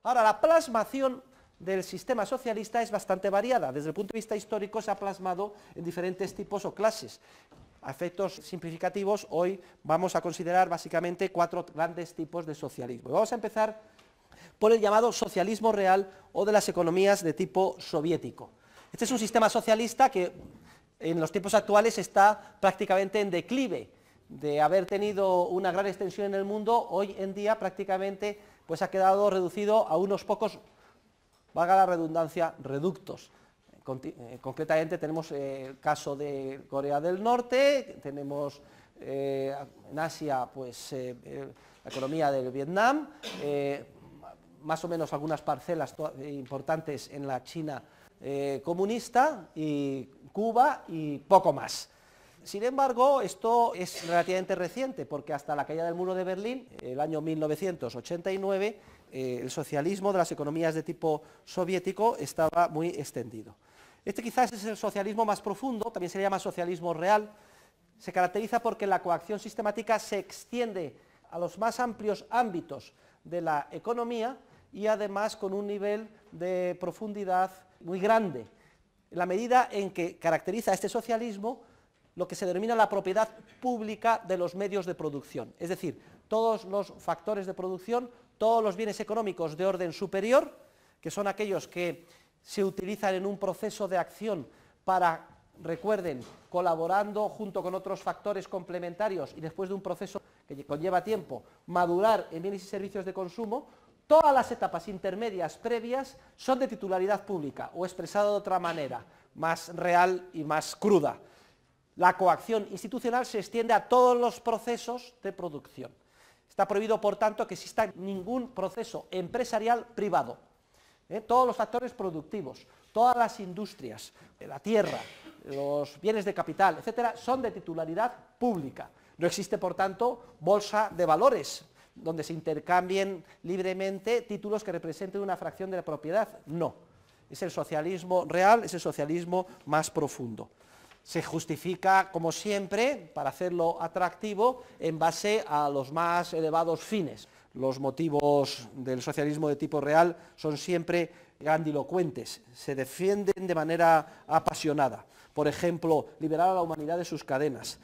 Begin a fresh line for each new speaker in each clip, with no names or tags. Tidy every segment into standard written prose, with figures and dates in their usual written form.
Ahora, la plasmación del sistema socialista es bastante variada. Desde el punto de vista histórico se ha plasmado en diferentes tipos o clases. A efectos simplificativos, hoy vamos a considerar básicamente 4 grandes tipos de socialismo. Vamos a empezar por el llamado socialismo real o de las economías de tipo soviético. Este es un sistema socialista que en los tiempos actuales está prácticamente en declive. De haber tenido una gran extensión en el mundo, hoy en día prácticamente pues ha quedado reducido a unos pocos, valga la redundancia, reductos. Concretamente tenemos el caso de Corea del Norte, tenemos en Asia pues, la economía del Vietnam, más o menos algunas parcelas importantes en la China comunista, y Cuba y poco más. Sin embargo, esto es relativamente reciente, porque hasta la caída del muro de Berlín, el año 1989, el socialismo de las economías de tipo soviético estaba muy extendido. Este quizás es el socialismo más profundo, también se le llama socialismo real. Se caracteriza porque la coacción sistemática se extiende a los más amplios ámbitos de la economía y además con un nivel de profundidad muy grande. En la medida en que caracteriza este socialismo lo que se denomina la propiedad pública de los medios de producción, es decir, todos los factores de producción, todos los bienes económicos de orden superior, que son aquellos que se utilizan en un proceso de acción para, recuerden, colaborando junto con otros factores complementarios y después de un proceso que conlleva tiempo, madurar en bienes y servicios de consumo. Todas las etapas intermedias previas son de titularidad pública, o expresado de otra manera, más real y más cruda. La coacción institucional se extiende a todos los procesos de producción. Está prohibido, por tanto, que exista ningún proceso empresarial privado. Todos los factores productivos, todas las industrias, la tierra, los bienes de capital, etcétera, son de titularidad pública. No existe, por tanto, bolsa de valores, donde se intercambien libremente títulos que representen una fracción de la propiedad. No. Es el socialismo real, es el socialismo más profundo. Se justifica, como siempre, para hacerlo atractivo, en base a los más elevados fines. Los motivos del socialismo de tipo real son siempre grandilocuentes, se defienden de manera apasionada. Por ejemplo, liberar a la humanidad de sus cadenas,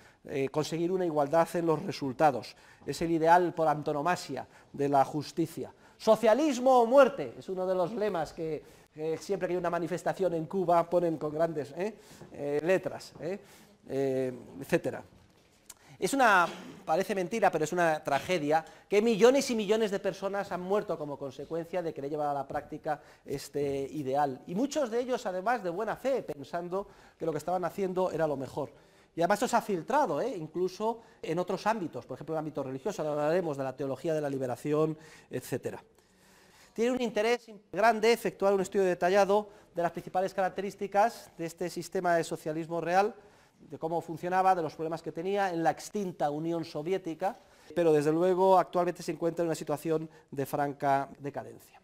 conseguir una igualdad en los resultados, es el ideal por antonomasia de la justicia. Socialismo o muerte, es uno de los lemas que siempre que hay una manifestación en Cuba ponen con grandes letras, etcétera. Parece mentira, pero es una tragedia que millones y millones de personas han muerto como consecuencia de querer llevar a la práctica este ideal. Y muchos de ellos, además, de buena fe, pensando que lo que estaban haciendo era lo mejor. Y además esto se ha filtrado, incluso en otros ámbitos, por ejemplo en el ámbito religioso, ahora hablaremos de la teología de la liberación, etcétera. Tiene un interés grande efectuar un estudio detallado de las principales características de este sistema de socialismo real, de cómo funcionaba, de los problemas que tenía en la extinta Unión Soviética, pero desde luego actualmente se encuentra en una situación de franca decadencia.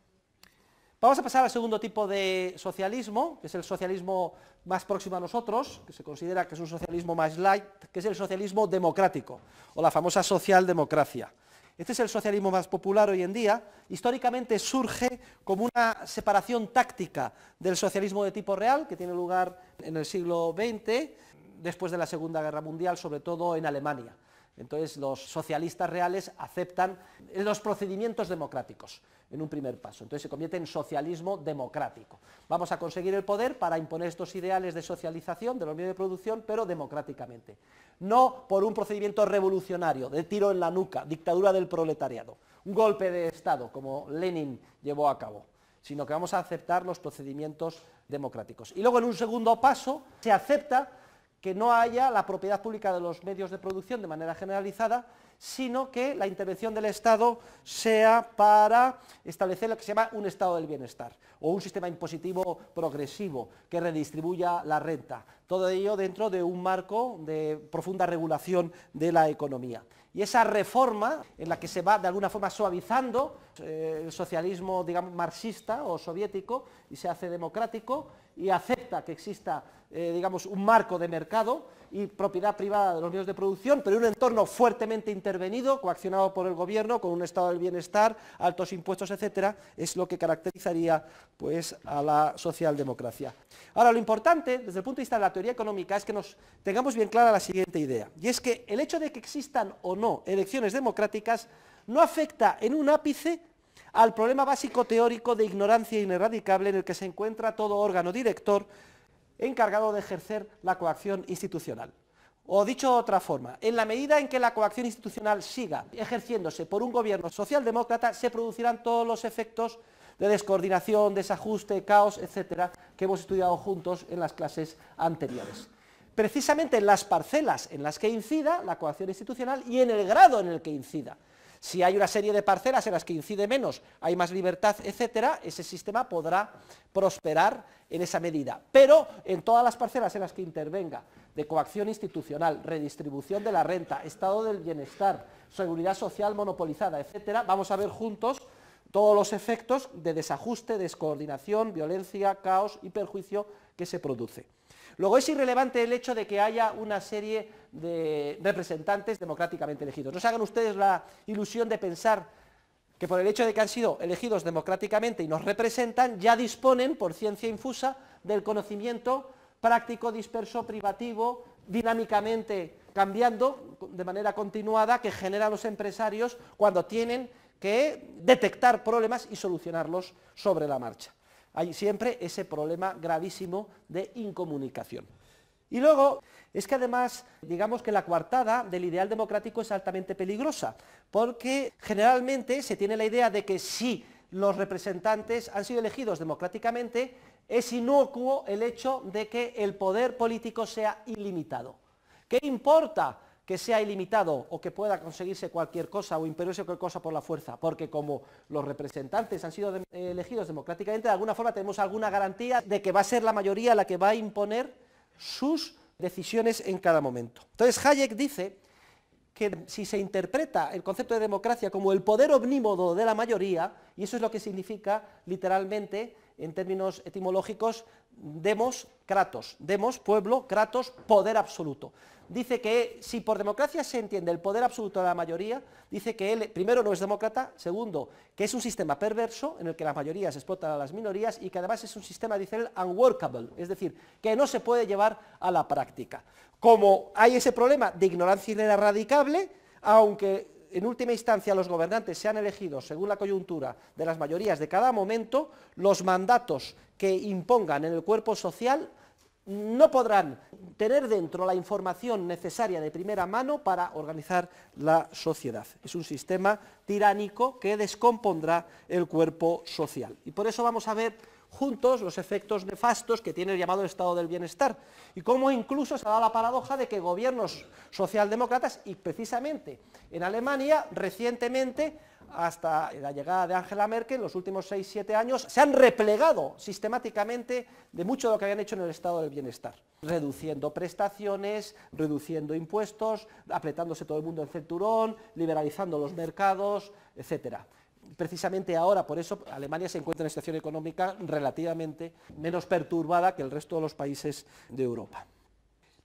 Vamos a pasar al segundo tipo de socialismo, que es el socialismo más próximo a nosotros, que se considera que es un socialismo más light, que es el socialismo democrático, o la famosa socialdemocracia. Este es el socialismo más popular hoy en día. Históricamente surge como una separación táctica del socialismo de tipo real, que tiene lugar en el siglo XX, después de la Segunda Guerra Mundial, sobre todo en Alemania. Entonces los socialistas reales aceptan los procedimientos democráticos en un primer paso. Entonces se convierte en socialismo democrático. Vamos a conseguir el poder para imponer estos ideales de socialización de los medios de producción, pero democráticamente. No por un procedimiento revolucionario, de tiro en la nuca, dictadura del proletariado, un golpe de Estado, como Lenin llevó a cabo, sino que vamos a aceptar los procedimientos democráticos. Y luego en un segundo paso se acepta que no haya la propiedad pública de los medios de producción de manera generalizada, sino que la intervención del Estado sea para establecer lo que se llama un estado del bienestar, o un sistema impositivo progresivo que redistribuya la renta. Todo ello dentro de un marco de profunda regulación de la economía. Y esa reforma, en la que se va de alguna forma suavizando el socialismo, digamos, marxista o soviético, y se hace democrático, y acepta que exista, digamos, un marco de mercado y propiedad privada de los medios de producción, pero en un entorno fuertemente intervenido, coaccionado por el gobierno, con un estado del bienestar, altos impuestos, etcétera, es lo que caracterizaría, pues, a la socialdemocracia. Ahora, lo importante, desde el punto de vista de la teoría económica, es que nos tengamos bien clara la siguiente idea, y es que el hecho de que existan o no elecciones democráticas no afecta en un ápice al problema básico teórico de ignorancia ineradicable en el que se encuentra todo órgano director encargado de ejercer la coacción institucional. O dicho de otra forma, en la medida en que la coacción institucional siga ejerciéndose por un gobierno socialdemócrata, se producirán todos los efectos de descoordinación, desajuste, caos, etcétera, que hemos estudiado juntos en las clases anteriores. Precisamente en las parcelas en las que incida la coacción institucional y en el grado en el que incida. Si hay una serie de parcelas en las que incide menos, hay más libertad, etcétera, ese sistema podrá prosperar en esa medida. Pero en todas las parcelas en las que intervenga de coacción institucional, redistribución de la renta, estado del bienestar, seguridad social monopolizada, etcétera, vamos a ver juntos todos los efectos de desajuste, descoordinación, violencia, caos y perjuicio que se produce. Luego es irrelevante el hecho de que haya una serie de representantes democráticamente elegidos. No se hagan ustedes la ilusión de pensar que por el hecho de que han sido elegidos democráticamente y nos representan, ya disponen, por ciencia infusa, del conocimiento práctico, disperso, privativo, dinámicamente cambiando de manera continuada, que generan los empresarios cuando tienen que detectar problemas y solucionarlos sobre la marcha. Hay siempre ese problema gravísimo de incomunicación. Y luego, es que además, digamos que la coartada del ideal democrático es altamente peligrosa, porque generalmente se tiene la idea de que si los representantes han sido elegidos democráticamente, es inocuo el hecho de que el poder político sea ilimitado. ¿Qué importa que sea ilimitado o que pueda conseguirse cualquier cosa o imponerse cualquier cosa por la fuerza? Porque como los representantes han sido elegidos democráticamente, de alguna forma tenemos alguna garantía de que va a ser la mayoría la que va a imponer sus decisiones en cada momento. Entonces Hayek dice que si se interpreta el concepto de democracia como el poder omnímodo de la mayoría, y eso es lo que significa literalmente en términos etimológicos demos, kratos, demos, pueblo, kratos, poder absoluto. Dice que si por democracia se entiende el poder absoluto de la mayoría, dice que él, primero, no es demócrata, segundo, que es un sistema perverso en el que las mayorías explotan a las minorías y que además es un sistema, dice él, unworkable, es decir, que no se puede llevar a la práctica. Como hay ese problema de ignorancia ineradicable, aunque en última instancia los gobernantes sean elegidos según la coyuntura de las mayorías de cada momento, los mandatos que impongan en el cuerpo social no podrán tener dentro la información necesaria de primera mano para organizar la sociedad. Es un sistema tiránico que descompondrá el cuerpo social. Y por eso vamos a ver juntos los efectos nefastos que tiene el llamado estado del bienestar y cómo incluso se da la paradoja de que gobiernos socialdemócratas, y precisamente en Alemania recientemente, hasta la llegada de Angela Merkel, en los últimos 6-7 años, se han replegado sistemáticamente de mucho de lo que habían hecho en el estado del bienestar, reduciendo prestaciones, reduciendo impuestos, apretándose todo el mundo en cinturón, liberalizando los mercados, etcétera. Precisamente ahora, por eso, Alemania se encuentra en una situación económica relativamente menos perturbada que el resto de los países de Europa.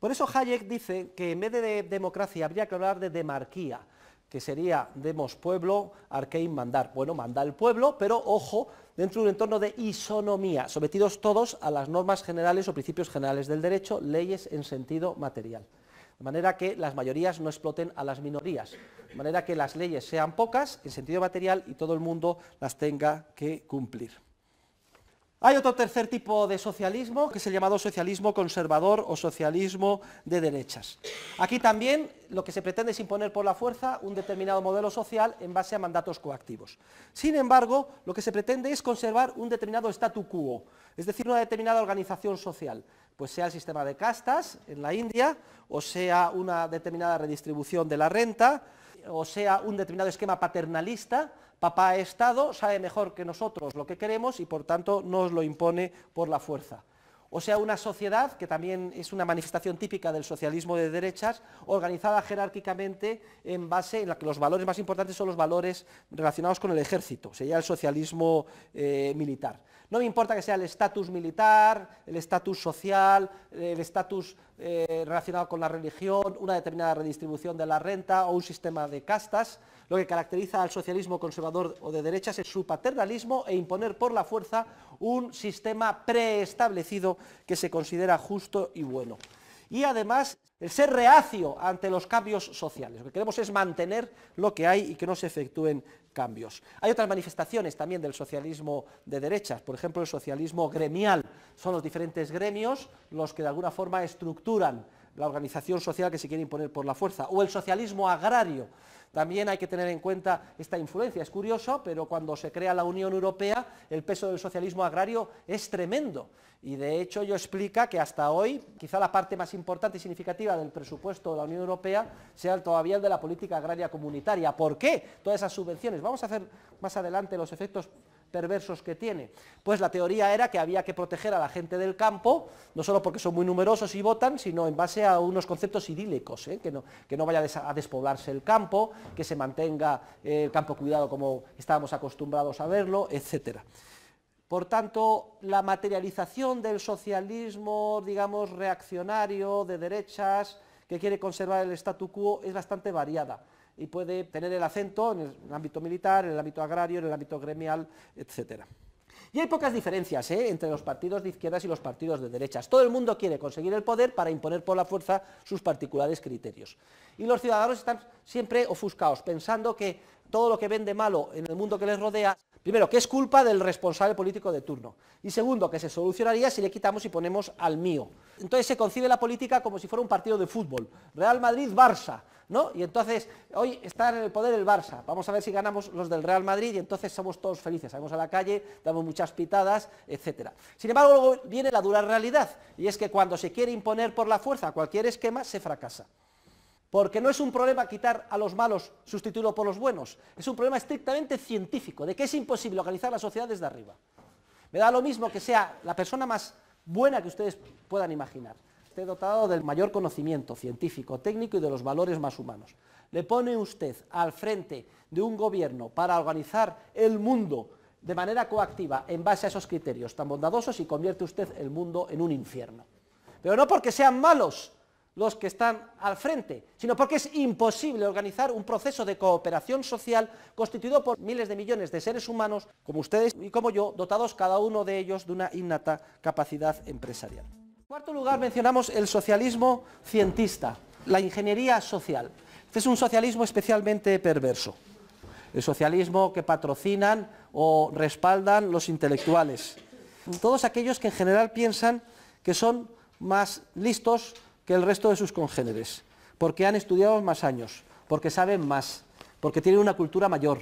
Por eso Hayek dice que en vez de democracia habría que hablar de demarquía, que sería demos pueblo, archein mandar. Bueno, manda el pueblo, pero ojo, dentro de un entorno de isonomía, sometidos todos a las normas generales o principios generales del derecho, leyes en sentido material. De manera que las mayorías no exploten a las minorías, de manera que las leyes sean pocas en sentido material y todo el mundo las tenga que cumplir. Hay otro tercer tipo de socialismo, que es el llamado socialismo conservador o socialismo de derechas. Aquí también lo que se pretende es imponer por la fuerza un determinado modelo social en base a mandatos coactivos. Sin embargo, lo que se pretende es conservar un determinado statu quo, es decir, una determinada organización social, pues sea el sistema de castas en la India, o sea una determinada redistribución de la renta, o sea un determinado esquema paternalista. Papá Estado sabe mejor que nosotros lo que queremos y por tanto nos lo impone por la fuerza. o sea una sociedad, que también es una manifestación típica del socialismo de derechas, organizada jerárquicamente en base en la que los valores más importantes son los valores relacionados con el ejército, sería el socialismo militar. No me importa que sea el estatus militar, el estatus social, el estatus relacionado con la religión, una determinada redistribución de la renta o un sistema de castas. Lo que caracteriza al socialismo conservador o de derechas es su paternalismo e imponer por la fuerza un sistema preestablecido que se considera justo y bueno. Y además el ser reacio ante los cambios sociales. Lo que queremos es mantener lo que hay y que no se efectúen cambios. Hay otras manifestaciones también del socialismo de derechas, por ejemplo el socialismo gremial. Son los diferentes gremios los que de alguna forma estructuran la organización social que se quiere imponer por la fuerza. O el socialismo agrario. También hay que tener en cuenta esta influencia. Es curioso, pero cuando se crea la Unión Europea, el peso del socialismo agrario es tremendo. Y de hecho ello explica que hasta hoy, quizá la parte más importante y significativa del presupuesto de la Unión Europea sea todavía el de la política agraria comunitaria. ¿Por qué todas esas subvenciones? Vamos a hacer más adelante los efectos perversos que tiene. Pues la teoría era que había que proteger a la gente del campo, no solo porque son muy numerosos y votan, sino en base a unos conceptos idílicos, que no vaya a despoblarse el campo, que se mantenga el campo cuidado como estábamos acostumbrados a verlo, etcétera. Por tanto, la materialización del socialismo, digamos, reaccionario, de derechas, que quiere conservar el statu quo, es bastante variada y puede tener el acento en el ámbito militar, en el ámbito agrario, en el ámbito gremial, etc. Y hay pocas diferencias entre los partidos de izquierdas y los partidos de derechas. Todo el mundo quiere conseguir el poder para imponer por la fuerza sus particulares criterios. Y los ciudadanos están siempre ofuscados, pensando que todo lo que ven de malo en el mundo que les rodea, primero, que es culpa del responsable político de turno, y segundo, que se solucionaría si le quitamos y ponemos al mío. Entonces se concibe la política como si fuera un partido de fútbol, Real Madrid-Barça, ¿no? Y entonces, hoy está en el poder el Barça, vamos a ver si ganamos los del Real Madrid y entonces somos todos felices, salimos a la calle, damos muchas pitadas, etc. Sin embargo, luego viene la dura realidad, y es que cuando se quiere imponer por la fuerza cualquier esquema, se fracasa. Porque no es un problema quitar a los malos, sustituirlo por los buenos, es un problema estrictamente científico, de que es imposible organizar la sociedad desde arriba. Me da lo mismo que sea la persona más buena que ustedes puedan imaginar, esté dotado del mayor conocimiento científico, técnico y de los valores más humanos. Le pone usted al frente de un gobierno para organizar el mundo de manera coactiva en base a esos criterios tan bondadosos y convierte usted el mundo en un infierno. Pero no porque sean malos los que están al frente, sino porque es imposible organizar un proceso de cooperación social constituido por miles de millones de seres humanos, como ustedes y como yo, dotados cada uno de ellos de una innata capacidad empresarial. En cuarto lugar, mencionamos el socialismo cientista, la ingeniería social. Este es un socialismo especialmente perverso, el socialismo que patrocinan o respaldan los intelectuales, todos aquellos que en general piensan que son más listos que el resto de sus congéneres, porque han estudiado más años, porque saben más, porque tienen una cultura mayor,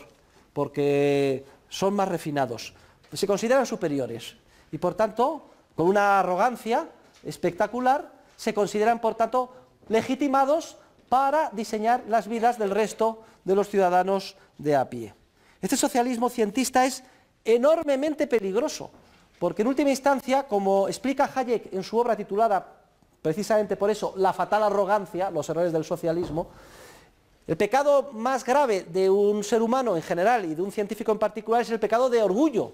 porque son más refinados, se consideran superiores y por tanto, con una arrogancia espectacular, se consideran por tanto legitimados para diseñar las vidas del resto de los ciudadanos de a pie. Este socialismo cientista es enormemente peligroso, porque en última instancia, como explica Hayek en su obra titulada precisamente por eso, la fatal arrogancia, los errores del socialismo, el pecado más grave de un ser humano en general y de un científico en particular es el pecado de orgullo,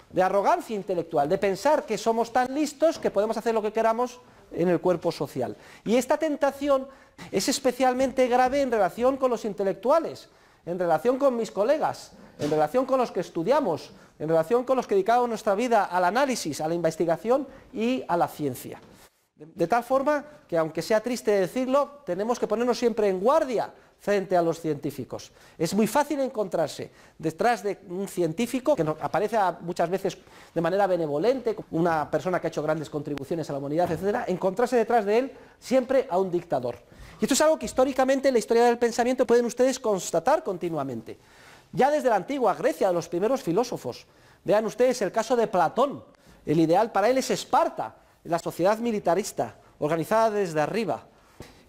de arrogancia intelectual, de pensar que somos tan listos que podemos hacer lo que queramos en el cuerpo social. Y esta tentación es especialmente grave en relación con los intelectuales, en relación con mis colegas, en relación con los que estudiamos, en relación con los que dedicamos nuestra vida al análisis, a la investigación y a la ciencia. De tal forma que, aunque sea triste decirlo, tenemos que ponernos siempre en guardia frente a los científicos. Es muy fácil encontrarse detrás de un científico que aparece muchas veces de manera benevolente, una persona que ha hecho grandes contribuciones a la humanidad, etc., encontrarse detrás de él siempre a un dictador. Y esto es algo que históricamente en la historia del pensamiento pueden ustedes constatar continuamente. Ya desde la antigua Grecia, de los primeros filósofos. Vean ustedes el caso de Platón. El ideal para él es Esparta, la sociedad militarista, organizada desde arriba,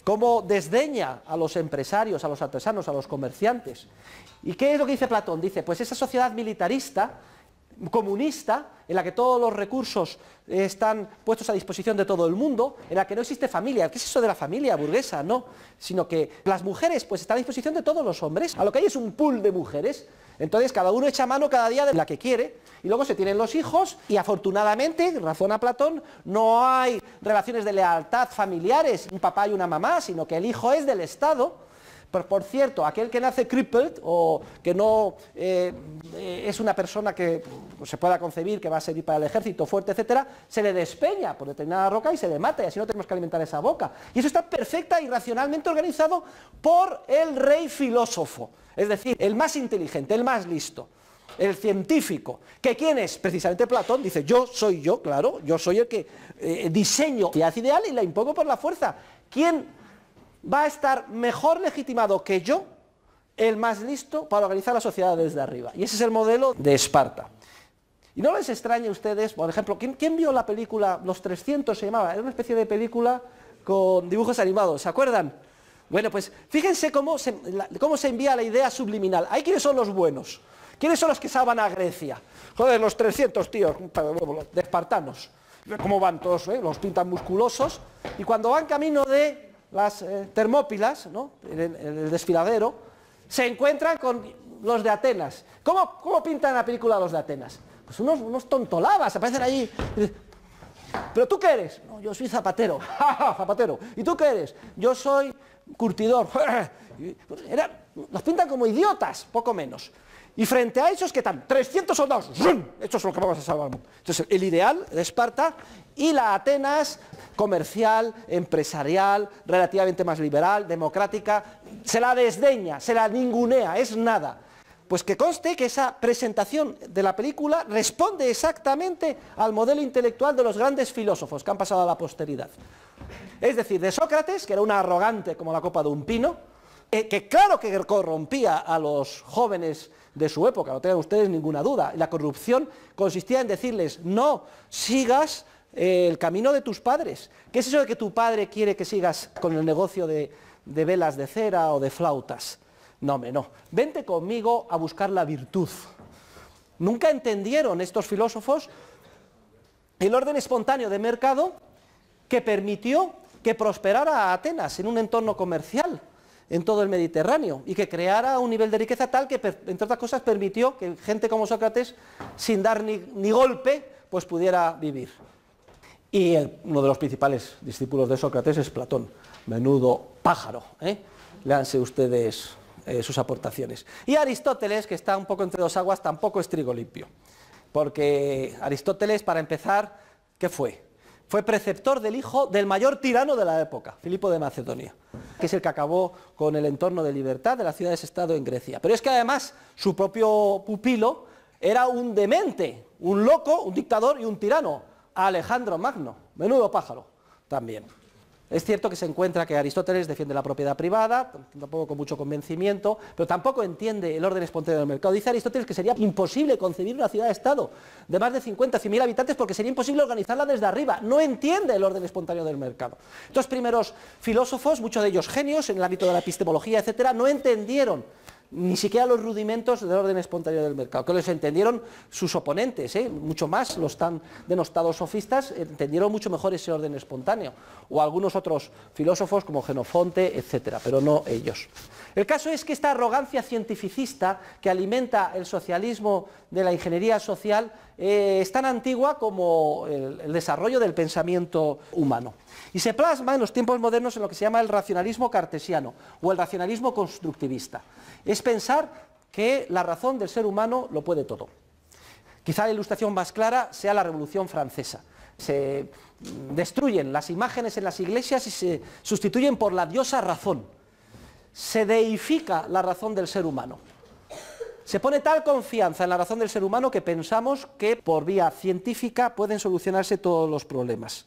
cómo desdeña a los empresarios, a los artesanos, a los comerciantes. ¿Y qué es lo que dice Platón? Dice, pues esa sociedad militarista comunista, en la que todos los recursos están puestos a disposición de todo el mundo, en la que no existe familia. ¿Qué es eso de la familia burguesa? No, sino que las mujeres pues están a disposición de todos los hombres. A lo que hay es un pool de mujeres. Entonces cada uno echa mano cada día de la que quiere y luego se tienen los hijos y afortunadamente, razona Platón, no hay relaciones de lealtad familiares, un papá y una mamá, sino que el hijo es del Estado. Por cierto, aquel que nace crippled o que no es una persona que se pueda concebir que va a servir para el ejército fuerte, etcétera, se le despeña por determinada roca y se le mata y así no tenemos que alimentar esa boca. Y eso está perfecta y racionalmente organizado por el rey filósofo, es decir, el más inteligente, el más listo, el científico. ¿Que quién es? Precisamente Platón dice, yo soy yo, claro, yo soy el que diseño la sociedad ideal y la impongo por la fuerza. ¿Quién va a estar mejor legitimado que yo, el más listo, para organizar la sociedad desde arriba? Y ese es el modelo de Esparta. Y no les extrañe a ustedes, por ejemplo, ¿quién vio la película Los 300 se llamaba? Era una especie de película con dibujos animados, ¿se acuerdan? Bueno, pues fíjense cómo se envía la idea subliminal. ¿Ahí quiénes son los buenos? ¿Quiénes son los que salvan a Grecia? Joder, los 300 tíos de espartanos. ¿Cómo van todos? Los pintan musculosos. Y cuando van camino de las Termópilas, ¿no? el desfiladero, se encuentran con los de Atenas. ¿Cómo pintan la película los de Atenas? Pues unos tontolabas, aparecen allí. ¿Pero tú qué eres? No, yo soy zapatero. Zapatero. ¿Y tú qué eres? Yo soy curtidor. Los pintan como idiotas, poco menos. Y frente a esos, ¿qué tal? 300 soldados. ¡Zum! Esto es lo que vamos a salvar al mundo. Entonces, el ideal de Esparta y la Atenas comercial, empresarial, relativamente más liberal, democrática, se la desdeña, se la ningunea, es nada. Pues que conste que esa presentación de la película responde exactamente al modelo intelectual de los grandes filósofos que han pasado a la posteridad. Es decir, de Sócrates, que era un arrogante como la copa de un pino, que claro que corrompía a los jóvenes de su época, no tengan ustedes ninguna duda. La corrupción consistía en decirles, no sigas el camino de tus padres. ¿Qué es eso de que tu padre quiere que sigas con el negocio de velas de cera o de flautas? No, hombre, no. Vente conmigo a buscar la virtud. Nunca entendieron estos filósofos el orden espontáneo de mercado que permitió que prosperara Atenas en un entorno comercial en todo el Mediterráneo y que creara un nivel de riqueza tal que, entre otras cosas, permitió que gente como Sócrates, sin dar ni golpe, pues pudiera vivir. Y uno de los principales discípulos de Sócrates es Platón, menudo pájaro, léanse ustedes sus aportaciones. Y Aristóteles, que está un poco entre dos aguas, tampoco es trigo limpio, porque Aristóteles, para empezar, ¿qué fue? Fue preceptor del hijo del mayor tirano de la época, Filipo de Macedonia, que es el que acabó con el entorno de libertad de las ciudades-estado en Grecia. Pero es que además su propio pupilo era un demente, un loco, un dictador y un tirano, Alejandro Magno, menudo pájaro también. Es cierto que se encuentra que Aristóteles defiende la propiedad privada, tampoco con mucho convencimiento, pero tampoco entiende el orden espontáneo del mercado. Dice Aristóteles que sería imposible concebir una ciudad-estado de más de 50 o 100.000 habitantes porque sería imposible organizarla desde arriba. No entiende el orden espontáneo del mercado. Estos primeros filósofos, muchos de ellos genios en el ámbito de la epistemología, etcétera, no entendieron ni siquiera los rudimentos del orden espontáneo del mercado, que los entendieron sus oponentes, mucho más los tan denostados sofistas, entendieron mucho mejor ese orden espontáneo, o algunos otros filósofos como Genofonte, etcétera, pero no ellos. El caso es que esta arrogancia cientificista que alimenta el socialismo de la ingeniería social es tan antigua como el desarrollo del pensamiento humano. Y se plasma en los tiempos modernos en lo que se llama el racionalismo cartesiano o el racionalismo constructivista. Es pensar que la razón del ser humano lo puede todo. Quizá la ilustración más clara sea la Revolución Francesa. Se destruyen las imágenes en las iglesias y se sustituyen por la diosa razón. Se deifica la razón del ser humano. Se pone tal confianza en la razón del ser humano que pensamos que por vía científica pueden solucionarse todos los problemas.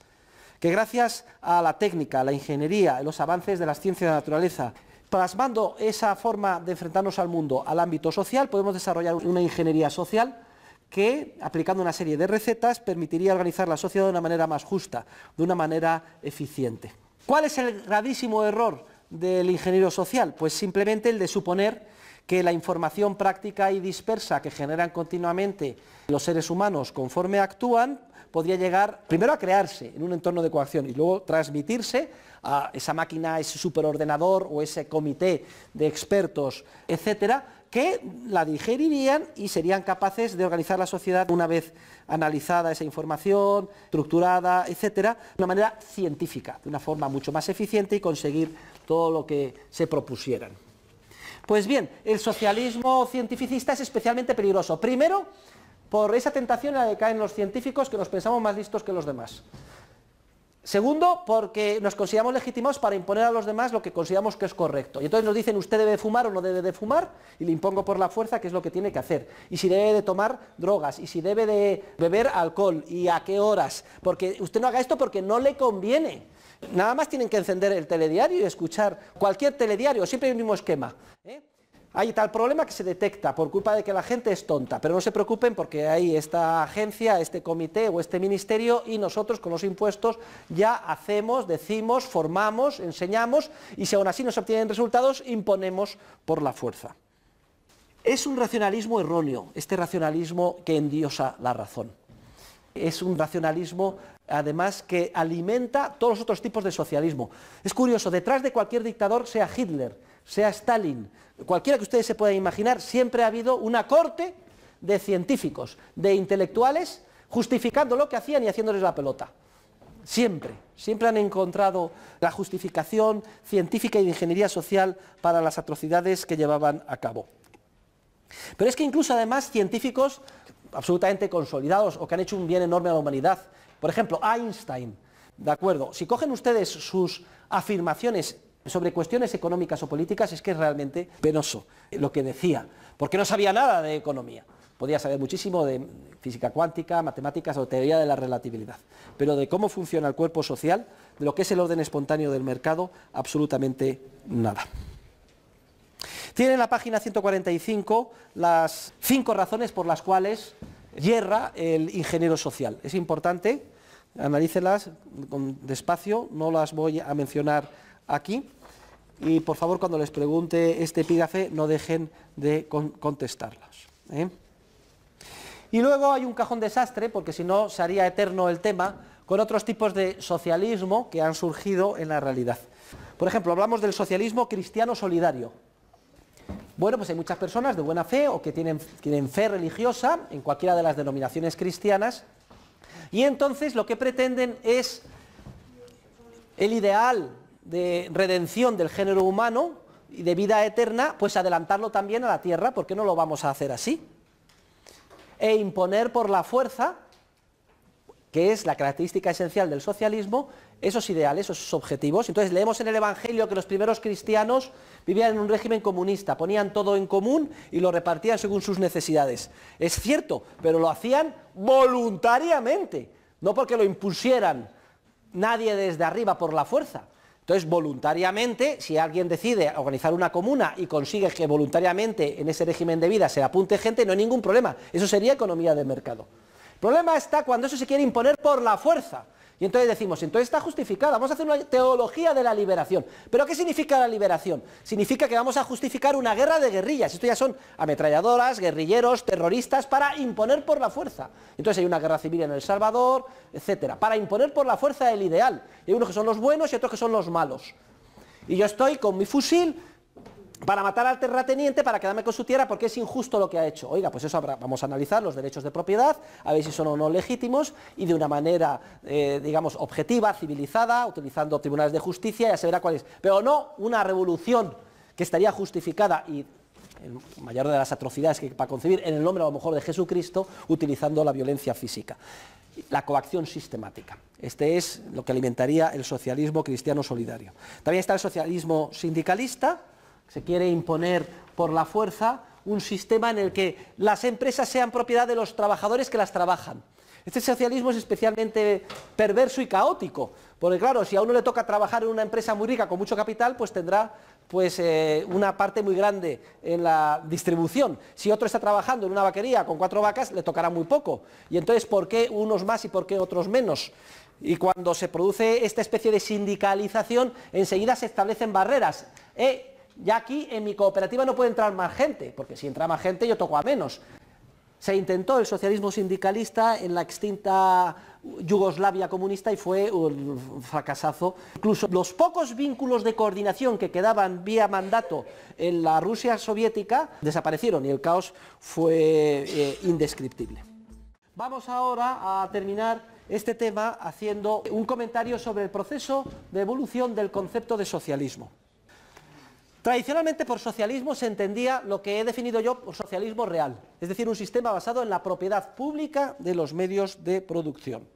Que gracias a la técnica, a la ingeniería, a los avances de las ciencias de la naturaleza, plasmando esa forma de enfrentarnos al mundo al ámbito social, podemos desarrollar una ingeniería social que, aplicando una serie de recetas, permitiría organizar la sociedad de una manera más justa, de una manera eficiente. ¿Cuál es el gravísimo error del ingeniero social? Pues simplemente el de suponer que la información práctica y dispersa que generan continuamente los seres humanos conforme actúan, podría llegar primero a crearse en un entorno de coacción y luego transmitirse a esa máquina, ese superordenador o ese comité de expertos, etcétera, que la digerirían y serían capaces de organizar la sociedad una vez analizada esa información, estructurada, etcétera, de una manera científica, de una forma mucho más eficiente y conseguir todo lo que se propusieran. Pues bien, el socialismo cientificista es especialmente peligroso. Primero, por esa tentación en la que caen los científicos que nos pensamos más listos que los demás. Segundo, porque nos consideramos legitimados para imponer a los demás lo que consideramos que es correcto. Y entonces nos dicen, usted debe fumar o no debe de fumar, y le impongo por la fuerza qué es lo que tiene que hacer. Y si debe de tomar drogas, y si debe de beber alcohol, y a qué horas. Porque usted no haga esto porque no le conviene. Nada más tienen que encender el telediario y escuchar cualquier telediario, siempre hay el mismo esquema. Hay tal problema que se detecta por culpa de que la gente es tonta, pero no se preocupen porque hay esta agencia, este comité o este ministerio y nosotros con los impuestos ya hacemos, decimos, formamos, enseñamos y si aún así no se obtienen resultados, imponemos por la fuerza. Es un racionalismo erróneo, este racionalismo que endiosa la razón. Es un racionalismo, además, que alimenta todos los otros tipos de socialismo. Es curioso, detrás de cualquier dictador, sea Hitler, sea Stalin, cualquiera que ustedes se puedan imaginar, siempre ha habido una corte de científicos, de intelectuales, justificando lo que hacían y haciéndoles la pelota. Siempre han encontrado la justificación científica y de ingeniería social para las atrocidades que llevaban a cabo. Pero es que incluso además científicos absolutamente consolidados o que han hecho un bien enorme a la humanidad, por ejemplo Einstein, ¿de acuerdo? Si cogen ustedes sus afirmaciones sobre cuestiones económicas o políticas, es que es realmente penoso lo que decía, porque no sabía nada de economía. Podía saber muchísimo de física cuántica, matemáticas o teoría de la relatividad, pero de cómo funciona el cuerpo social, de lo que es el orden espontáneo del mercado, absolutamente nada. Tiene en la página 145 las 5 razones por las cuales yerra el ingeniero social. Es importante, analícelas despacio, no las voy a mencionar aquí y por favor cuando les pregunte este epígrafe no dejen de contestarlas. Y luego hay un cajón desastre, porque si no se haría eterno el tema, con otros tipos de socialismo que han surgido en la realidad. Por ejemplo, hablamos del socialismo cristiano solidario. Bueno, pues hay muchas personas de buena fe o que tienen fe religiosa en cualquiera de las denominaciones cristianas y entonces lo que pretenden es el ideal de redención del género humano y de vida eterna, pues adelantarlo también a la tierra. ¿Por qué no lo vamos a hacer así? E imponer por la fuerza, que es la característica esencial del socialismo, esos ideales, esos objetivos. Entonces leemos en el Evangelio que los primeros cristianos vivían en un régimen comunista, ponían todo en común y lo repartían según sus necesidades. Es cierto, pero lo hacían voluntariamente, no porque lo impusieran nadie desde arriba por la fuerza. Entonces, voluntariamente, si alguien decide organizar una comuna y consigue que voluntariamente en ese régimen de vida se apunte gente, no hay ningún problema. Eso sería economía de mercado. El problema está cuando eso se quiere imponer por la fuerza. Y entonces decimos, entonces está justificada, vamos a hacer una teología de la liberación. ¿Pero qué significa la liberación? Significa que vamos a justificar una guerra de guerrillas. Esto ya son ametralladoras, guerrilleros, terroristas, para imponer por la fuerza. Entonces hay una guerra civil en El Salvador, etcétera, para imponer por la fuerza el ideal. Y hay unos que son los buenos y otros que son los malos. Y yo estoy con mi fusil para matar al terrateniente, para quedarme con su tierra, porque es injusto lo que ha hecho. Oiga, pues eso vamos a analizar los derechos de propiedad, a ver si son o no legítimos, y de una manera, digamos, objetiva, civilizada, utilizando tribunales de justicia, ya se verá cuál es. Pero no una revolución que estaría justificada, y el mayor de las atrocidades que para concebir, en el nombre a lo mejor de Jesucristo, utilizando la violencia física. La coacción sistemática. Este es lo que alimentaría el socialismo cristiano solidario. También está el socialismo sindicalista. Se quiere imponer por la fuerza un sistema en el que las empresas sean propiedad de los trabajadores que las trabajan. Este socialismo es especialmente perverso y caótico, porque claro, si a uno le toca trabajar en una empresa muy rica con mucho capital, pues tendrá una parte muy grande en la distribución. Si otro está trabajando en una vaquería con 4 vacas, le tocará muy poco. Y entonces, ¿por qué unos más y por qué otros menos? Y cuando se produce esta especie de sindicalización, enseguida se establecen barreras. ya aquí en mi cooperativa no puede entrar más gente, porque si entra más gente yo toco a menos. Se intentó el socialismo sindicalista en la extinta Yugoslavia comunista y fue un fracasazo. Incluso los pocos vínculos de coordinación que quedaban vía mandato en la Rusia soviética desaparecieron y el caos fue indescriptible. Vamos ahora a terminar este tema haciendo un comentario sobre el proceso de evolución del concepto de socialismo. Tradicionalmente por socialismo se entendía lo que he definido yo por socialismo real, es decir, un sistema basado en la propiedad pública de los medios de producción.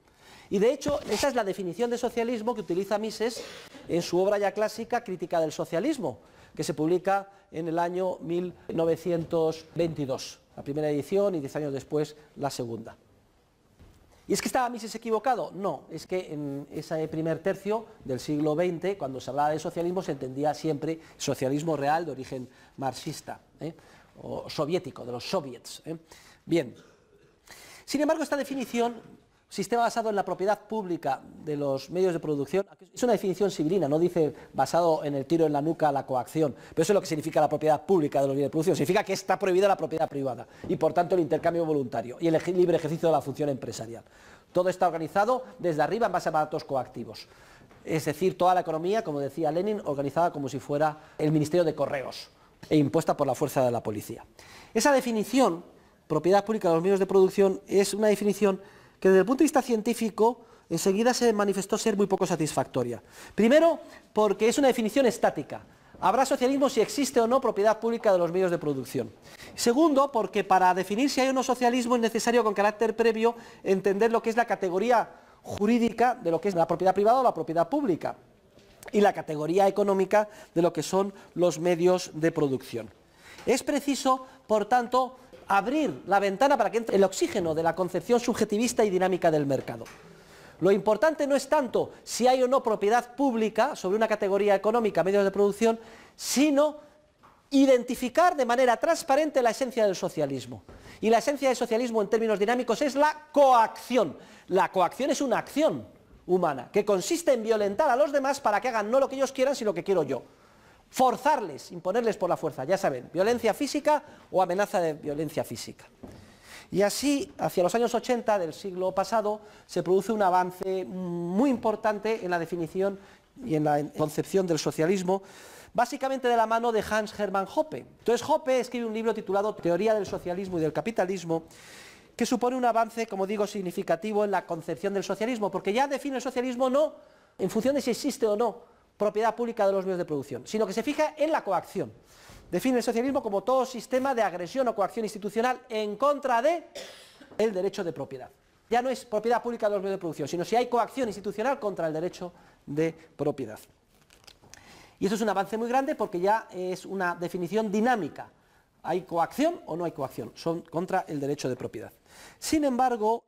Y de hecho, esa es la definición de socialismo que utiliza Mises en su obra ya clásica, Crítica del socialismo, que se publica en el año 1922, la primera edición y 10 años después la segunda. ¿Y es que estaba Mises equivocado? No, es que en ese primer tercio del siglo XX, cuando se hablaba de socialismo, se entendía siempre socialismo real de origen marxista, o soviético, de los soviets. Bien, sin embargo, esta definición, sistema basado en la propiedad pública de los medios de producción, es una definición sibilina, no dice basado en el tiro en la nuca, la coacción, pero eso es lo que significa la propiedad pública de los medios de producción, significa que está prohibida la propiedad privada y por tanto el intercambio voluntario y el libre ejercicio de la función empresarial. Todo está organizado desde arriba en base a mandatos coactivos, es decir, toda la economía, como decía Lenin, organizada como si fuera el Ministerio de Correos e impuesta por la fuerza de la policía. Esa definición, propiedad pública de los medios de producción, es una definición que desde el punto de vista científico enseguida se manifestó ser muy poco satisfactoria. Primero, porque es una definición estática. Habrá socialismo si existe o no propiedad pública de los medios de producción. Segundo, porque para definir si hay o no socialismo es necesario con carácter previo entender lo que es la categoría jurídica de lo que es la propiedad privada o la propiedad pública y la categoría económica de lo que son los medios de producción. Es preciso, por tanto, abrir la ventana para que entre el oxígeno de la concepción subjetivista y dinámica del mercado. Lo importante no es tanto si hay o no propiedad pública sobre una categoría económica, medios de producción, sino identificar de manera transparente la esencia del socialismo. Y la esencia del socialismo en términos dinámicos es la coacción. La coacción es una acción humana que consiste en violentar a los demás para que hagan no lo que ellos quieran, sino lo que quiero yo. Forzarles, imponerles por la fuerza, ya saben, violencia física o amenaza de violencia física. Y así, hacia los años 80 del siglo pasado, se produce un avance muy importante en la definición y en la concepción del socialismo, básicamente de la mano de Hans Hermann Hoppe. Entonces Hoppe escribe un libro titulado Teoría del socialismo y del capitalismo, que supone un avance, como digo, significativo en la concepción del socialismo, porque ya define el socialismo no en función de si existe o no propiedad pública de los medios de producción, sino que se fija en la coacción. Define el socialismo como todo sistema de agresión o coacción institucional en contra del derecho de propiedad. Ya no es propiedad pública de los medios de producción, sino si hay coacción institucional contra el derecho de propiedad. Y eso es un avance muy grande porque ya es una definición dinámica. ¿Hay coacción o no hay coacción? Son contra el derecho de propiedad. Sin embargo,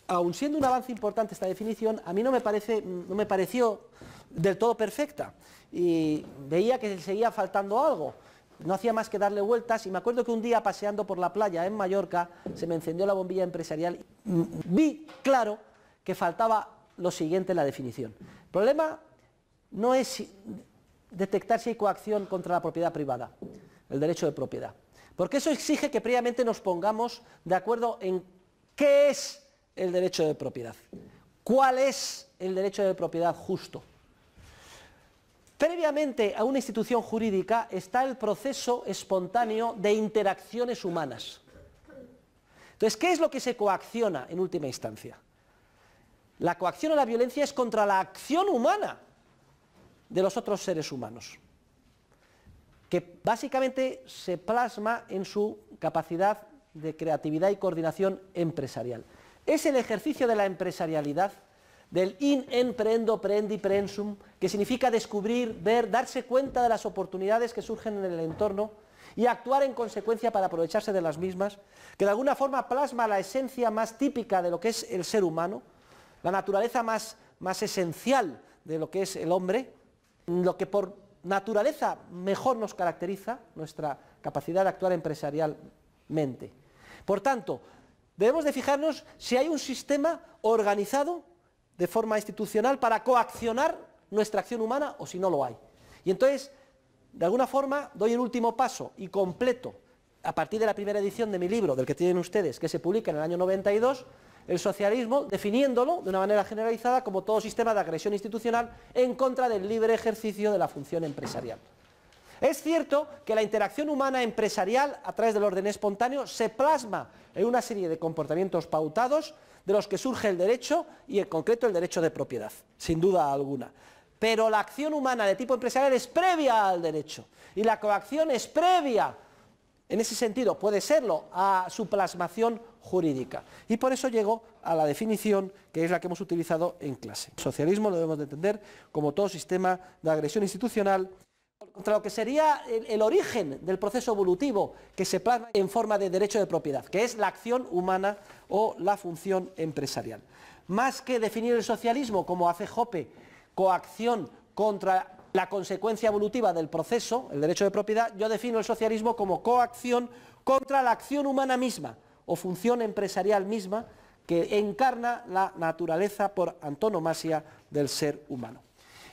aun siendo un avance importante esta definición, a mí no me pareció del todo perfecta y veía que seguía faltando algo. No hacía más que darle vueltas y me acuerdo que un día paseando por la playa en Mallorca se me encendió la bombilla empresarial y vi claro que faltaba lo siguiente en la definición. El problema no es detectar si hay coacción contra la propiedad privada, el derecho de propiedad, porque eso exige que previamente nos pongamos de acuerdo en qué es el derecho de propiedad, cuál es el derecho de propiedad justo. Previamente a una institución jurídica está el proceso espontáneo de interacciones humanas. Entonces, ¿qué es lo que se coacciona en última instancia? La coacción o la violencia es contra la acción humana de los otros seres humanos, que básicamente se plasma en su capacidad de creatividad y coordinación empresarial. Es el ejercicio de la empresarialidad, del in emprehendo prehendi prehensum, que significa descubrir, ver, darse cuenta de las oportunidades que surgen en el entorno y actuar en consecuencia para aprovecharse de las mismas, que de alguna forma plasma la esencia más típica de lo que es el ser humano, la naturaleza más esencial de lo que es el hombre, lo que por naturaleza mejor nos caracteriza, nuestra capacidad de actuar empresarialmente. Por tanto, debemos de fijarnos si hay un sistema organizado de forma institucional para coaccionar nuestra acción humana o si no lo hay. Y entonces de alguna forma doy el último paso y completo, a partir de la primera edición de mi libro, del que tienen ustedes, que se publica en el año 92, el socialismo, definiéndolo de una manera generalizada como todo sistema de agresión institucional en contra del libre ejercicio de la función empresarial. Es cierto que la interacción humana empresarial a través del orden espontáneo se plasma en una serie de comportamientos pautados de los que surge el derecho y en concreto el derecho de propiedad, sin duda alguna. Pero la acción humana de tipo empresarial es previa al derecho y la coacción es previa, en ese sentido puede serlo, a su plasmación jurídica. Y por eso llego a la definición que es la que hemos utilizado en clase. El socialismo lo debemos de entender como todo sistema de agresión institucional contra lo que sería el origen del proceso evolutivo que se plasma en forma de derecho de propiedad, que es la acción humana o la función empresarial. Más que definir el socialismo como hace Hoppe, coacción contra la consecuencia evolutiva del proceso, el derecho de propiedad, yo defino el socialismo como coacción contra la acción humana misma o función empresarial misma que encarna la naturaleza por antonomasia del ser humano.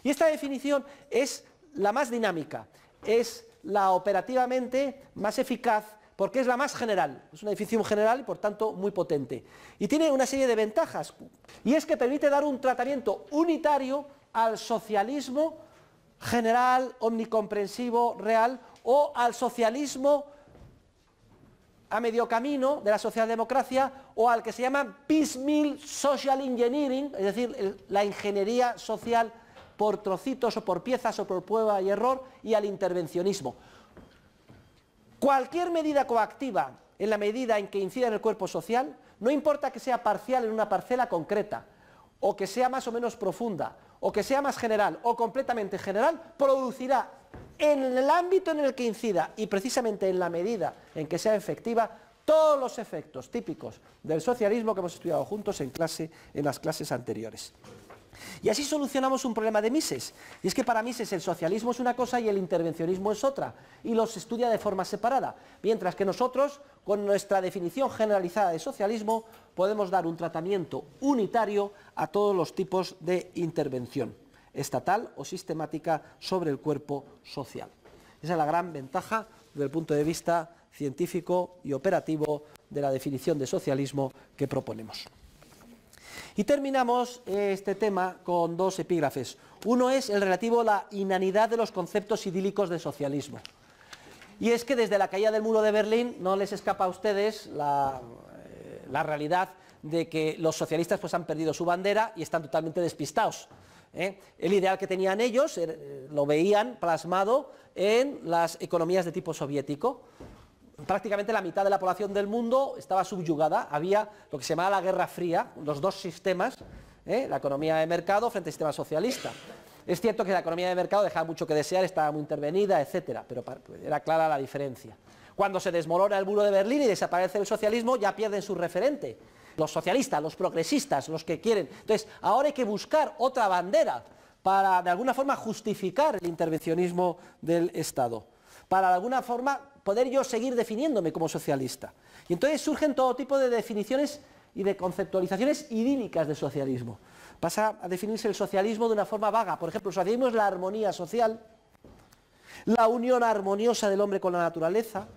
Y esta definición es la más dinámica, es la operativamente más eficaz porque es la más general, es una definición general y por tanto muy potente. Y tiene una serie de ventajas, y es que permite dar un tratamiento unitario al socialismo general, omnicomprensivo, real, o al socialismo a medio camino de la socialdemocracia, o al que se llama piecemeal social engineering, es decir, la ingeniería social por trocitos o por piezas o por prueba y error, y al intervencionismo. Cualquier medida coactiva, en la medida en que incida en el cuerpo social, no importa que sea parcial en una parcela concreta, o que sea más o menos profunda, o que sea más general o completamente general, producirá en el ámbito en el que incida y precisamente en la medida en que sea efectiva todos los efectos típicos del socialismo que hemos estudiado juntos en las clases anteriores. Y así solucionamos un problema de Mises, y es que para Mises el socialismo es una cosa y el intervencionismo es otra, y los estudia de forma separada, mientras que nosotros, con nuestra definición generalizada de socialismo, podemos dar un tratamiento unitario a todos los tipos de intervención, estatal o sistemática, sobre el cuerpo social. Esa es la gran ventaja desde el punto de vista científico y operativo de la definición de socialismo que proponemos. Y terminamos este tema con dos epígrafes. Uno es el relativo a la inanidad de los conceptos idílicos de socialismo. Y es que desde la caída del muro de Berlín no les escapa a ustedes la realidad de que los socialistas pues, han perdido su bandera y están totalmente despistados. El ideal que tenían ellos lo veían plasmado en las economías de tipo soviético. Prácticamente la mitad de la población del mundo estaba subyugada, había lo que se llamaba la Guerra Fría, los dos sistemas, la economía de mercado frente al sistema socialista. Es cierto que la economía de mercado dejaba mucho que desear, estaba muy intervenida, etcétera, pero era clara la diferencia. Cuando se desmorona el muro de Berlín y desaparece el socialismo, ya pierden su referente. Los socialistas, los progresistas, los que quieren. Entonces, ahora hay que buscar otra bandera para, de alguna forma, justificar el intervencionismo del Estado. Para, de alguna forma, poder yo seguir definiéndome como socialista. Y entonces surgen todo tipo de definiciones y de conceptualizaciones idílicas de socialismo. Pasa a definirse el socialismo de una forma vaga. Por ejemplo, el socialismo es la armonía social, la unión armoniosa del hombre con la naturaleza,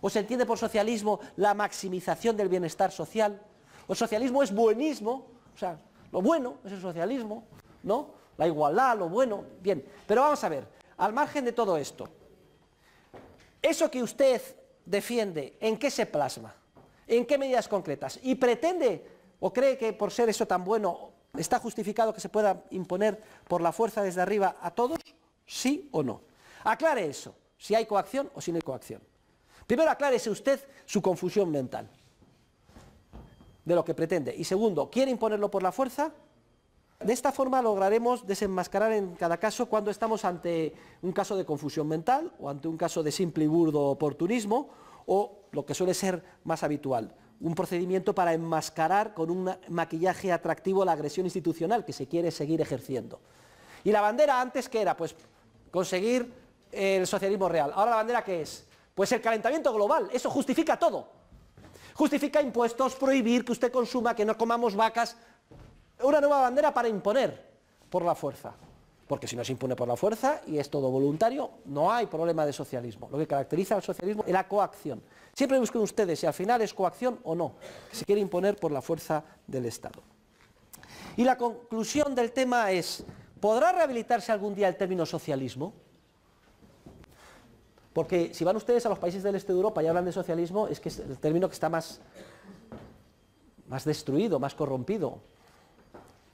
o se entiende por socialismo la maximización del bienestar social, o socialismo es buenismo, o sea, lo bueno es el socialismo, ¿no? La igualdad, lo bueno, bien. Pero vamos a ver, al margen de todo esto, eso que usted defiende, ¿en qué se plasma? ¿En qué medidas concretas? ¿Y pretende o cree que por ser eso tan bueno está justificado que se pueda imponer por la fuerza desde arriba a todos? ¿Sí o no? Aclare eso, si hay coacción o si no hay coacción. Primero, aclárese usted su confusión mental de lo que pretende. Y segundo, ¿quiere imponerlo por la fuerza? De esta forma lograremos desenmascarar en cada caso cuando estamos ante un caso de confusión mental o ante un caso de simple y burdo oportunismo o lo que suele ser más habitual, un procedimiento para enmascarar con un maquillaje atractivo la agresión institucional que se quiere seguir ejerciendo. ¿Y la bandera antes qué era? Pues conseguir el socialismo real. ¿Ahora la bandera qué es? Pues el calentamiento global, eso justifica todo. Justifica impuestos, prohibir que usted consuma, que no comamos vacas. Una nueva bandera para imponer por la fuerza, porque si no se impone por la fuerza y es todo voluntario, no hay problema de socialismo. Lo que caracteriza al socialismo es la coacción. Siempre busquen ustedes si al final es coacción o no, que se quiere imponer por la fuerza del Estado. Y la conclusión del tema es, ¿podrá rehabilitarse algún día el término socialismo? Porque si van ustedes a los países del este de Europa y hablan de socialismo, es que es el término que está más destruido, más corrompido,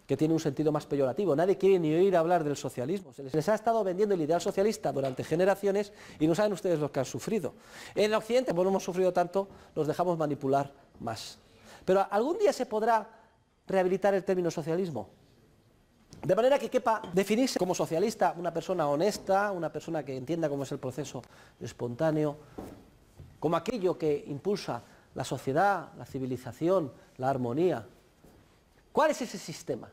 que tiene un sentido más peyorativo. Nadie quiere ni oír hablar del socialismo. Se les ha estado vendiendo el ideal socialista durante generaciones y no saben ustedes lo que han sufrido. En Occidente, como no hemos sufrido tanto, nos dejamos manipular más. Pero ¿algún día se podrá rehabilitar el término socialismo? De manera que quepa definirse como socialista una persona honesta, una persona que entienda cómo es el proceso espontáneo, como aquello que impulsa la sociedad, la civilización, la armonía. ¿Cuál es ese sistema?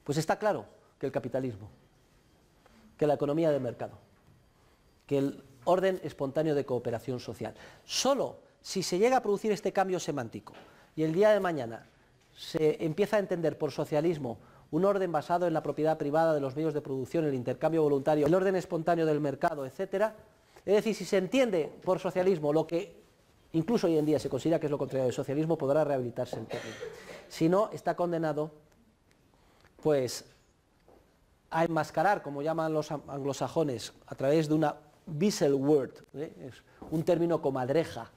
Pues está claro que el capitalismo, que la economía de mercado, que el orden espontáneo de cooperación social. Solo si se llega a producir este cambio semántico y el día de mañana se empieza a entender por socialismo un orden basado en la propiedad privada de los medios de producción, el intercambio voluntario, el orden espontáneo del mercado, etc. Es decir, si se entiende por socialismo lo que incluso hoy en día se considera que es lo contrario del socialismo, podrá rehabilitarse el término. Si no, está condenado pues a enmascarar, como llaman los anglosajones, a través de una vessel word, es un término comadreja,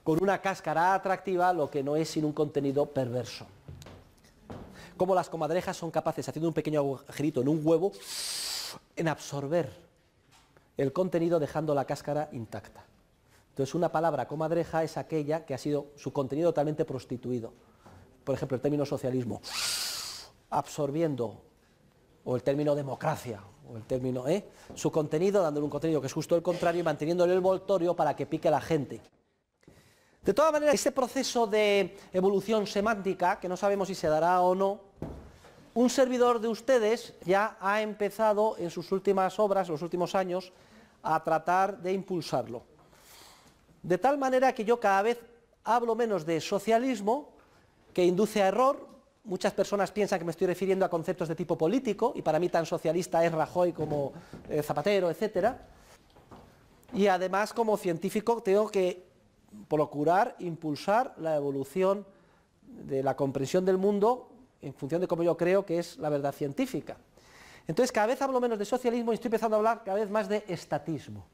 con una cáscara atractiva, lo que no es sin un contenido perverso. Como las comadrejas son capaces, haciendo un pequeño agujerito en un huevo, en absorber el contenido dejando la cáscara intacta. Entonces una palabra comadreja es aquella que ha sido su contenido totalmente prostituido. Por ejemplo, el término socialismo, absorbiendo, o el término democracia, o el término, su contenido, dándole un contenido que es justo el contrario y manteniéndole el envoltorio para que pique la gente. De todas maneras, este proceso de evolución semántica, que no sabemos si se dará o no, un servidor de ustedes ya ha empezado en sus últimas obras, en los últimos años, a tratar de impulsarlo. De tal manera que yo cada vez hablo menos de socialismo, que induce a error. Muchas personas piensan que me estoy refiriendo a conceptos de tipo político, y para mí tan socialista es Rajoy como Zapatero, etc. Y además, como científico, tengo que procurar impulsar la evolución de la comprensión del mundo en función de cómo yo creo que es la verdad científica. Entonces, cada vez hablo menos de socialismo y estoy empezando a hablar cada vez más de estatismo.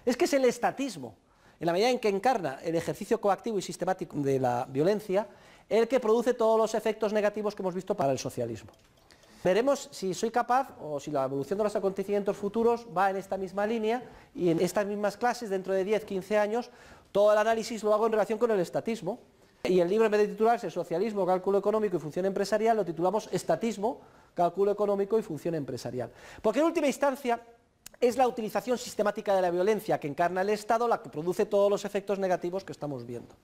Es que es el estatismo, en la medida en que encarna el ejercicio coactivo y sistemático de la violencia, el que produce todos los efectos negativos que hemos visto para el socialismo. Veremos si soy capaz, o si la evolución de los acontecimientos futuros va en esta misma línea, y en estas mismas clases, dentro de 10, 15 años, todo el análisis lo hago en relación con el estatismo. Y el libro, en vez de titularse Socialismo, Cálculo Económico y Función Empresarial, lo titulamos Estatismo, Cálculo Económico y Función Empresarial. Porque en última instancia es la utilización sistemática de la violencia que encarna el Estado la que produce todos los efectos negativos que estamos viendo.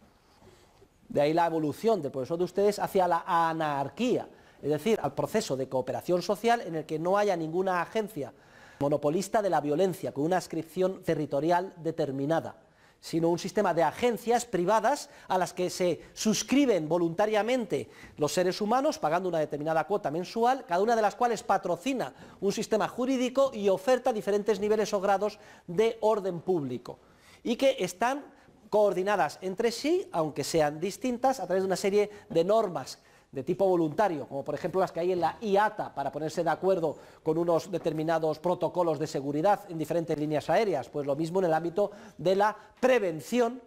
De ahí la evolución del profesor de ustedes hacia la anarquía, es decir, al proceso de cooperación social en el que no haya ninguna agencia monopolista de la violencia, con una adscripción territorial determinada, sino un sistema de agencias privadas a las que se suscriben voluntariamente los seres humanos, pagando una determinada cuota mensual, cada una de las cuales patrocina un sistema jurídico y oferta diferentes niveles o grados de orden público, y que están coordinadas entre sí, aunque sean distintas, a través de una serie de normas de tipo voluntario, como por ejemplo las que hay en la IATA, para ponerse de acuerdo con unos determinados protocolos de seguridad en diferentes líneas aéreas. Pues lo mismo en el ámbito de la prevención,